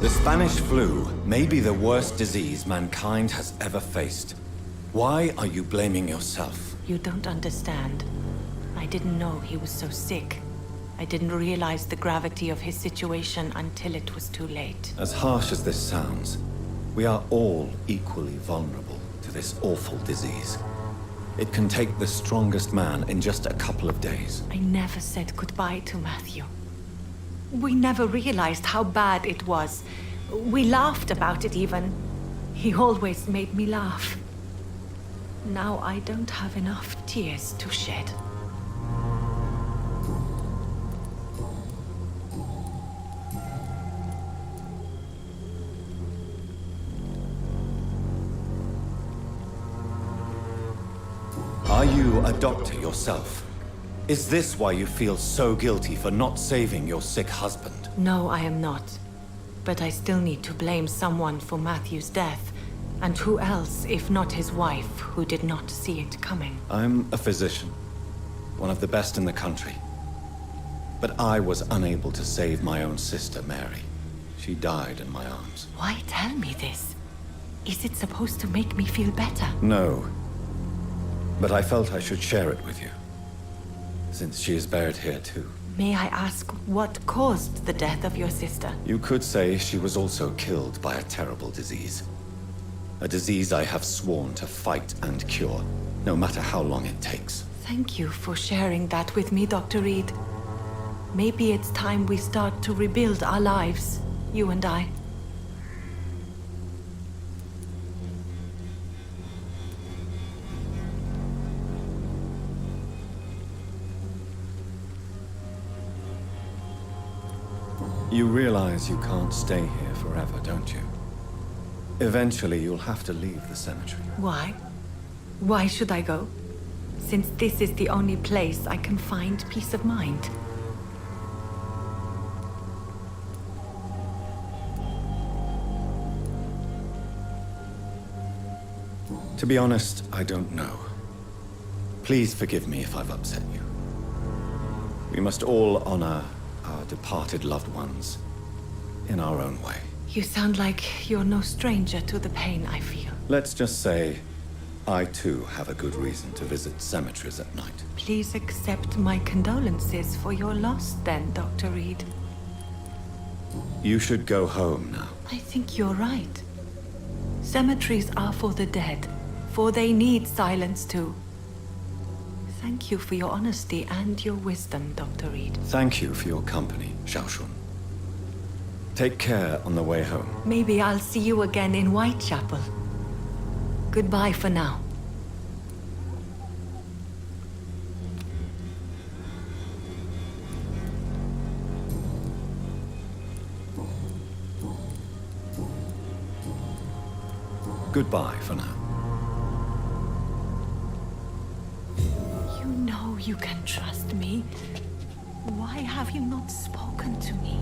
The Spanish flu may be the worst disease mankind has ever faced. Why are you blaming yourself? You don't understand. I didn't know he was so sick. I didn't realize the gravity of his situation until it was too late. As harsh as this sounds, we are all equally vulnerable to this awful disease. It can take the strongest man in just a couple of days. I never said goodbye to Matthew. We never realized how bad it was. We laughed about it even. He always made me laugh. Now I don't have enough tears to shed. Are you a doctor yourself? Is this why you feel so guilty for not saving your sick husband? No, I am not. But I still need to blame someone for Matthew's death. And who else, if not his wife, who did not see it coming? I'm a physician, one of the best in the country. But I was unable to save my own sister, Mary. She died in my arms. Why tell me this? Is it supposed to make me feel better? No. But I felt I should share it with you, since she is buried here too. May I ask what caused the death of your sister? You could say she was also killed by a terrible disease. A disease I have sworn to fight and cure, no matter how long it takes. Thank you for sharing that with me, Dr. Reed. Maybe it's time we start to rebuild our lives, you and I. You realize you can't stay here forever, don't you? Eventually, you'll have to leave the cemetery. Why? Why should I go? Since this is the only place I can find peace of mind. To be honest, I don't know. Please forgive me if I've upset you. We must all honor our departed loved ones in our own way. You sound like you're no stranger to the pain I feel. Let's just say, I too have a good reason to visit cemeteries at night. Please accept my condolences for your loss then, Dr. Reed. You should go home now. I think you're right. Cemeteries are for the dead, for they need silence too. Thank you for your honesty and your wisdom, Dr. Reed. Thank you for your company, Xiaoshun. Take care on the way home. Maybe I'll see you again in Whitechapel. Goodbye for now. Goodbye for now. You know you can trust me. Why have you not spoken to me?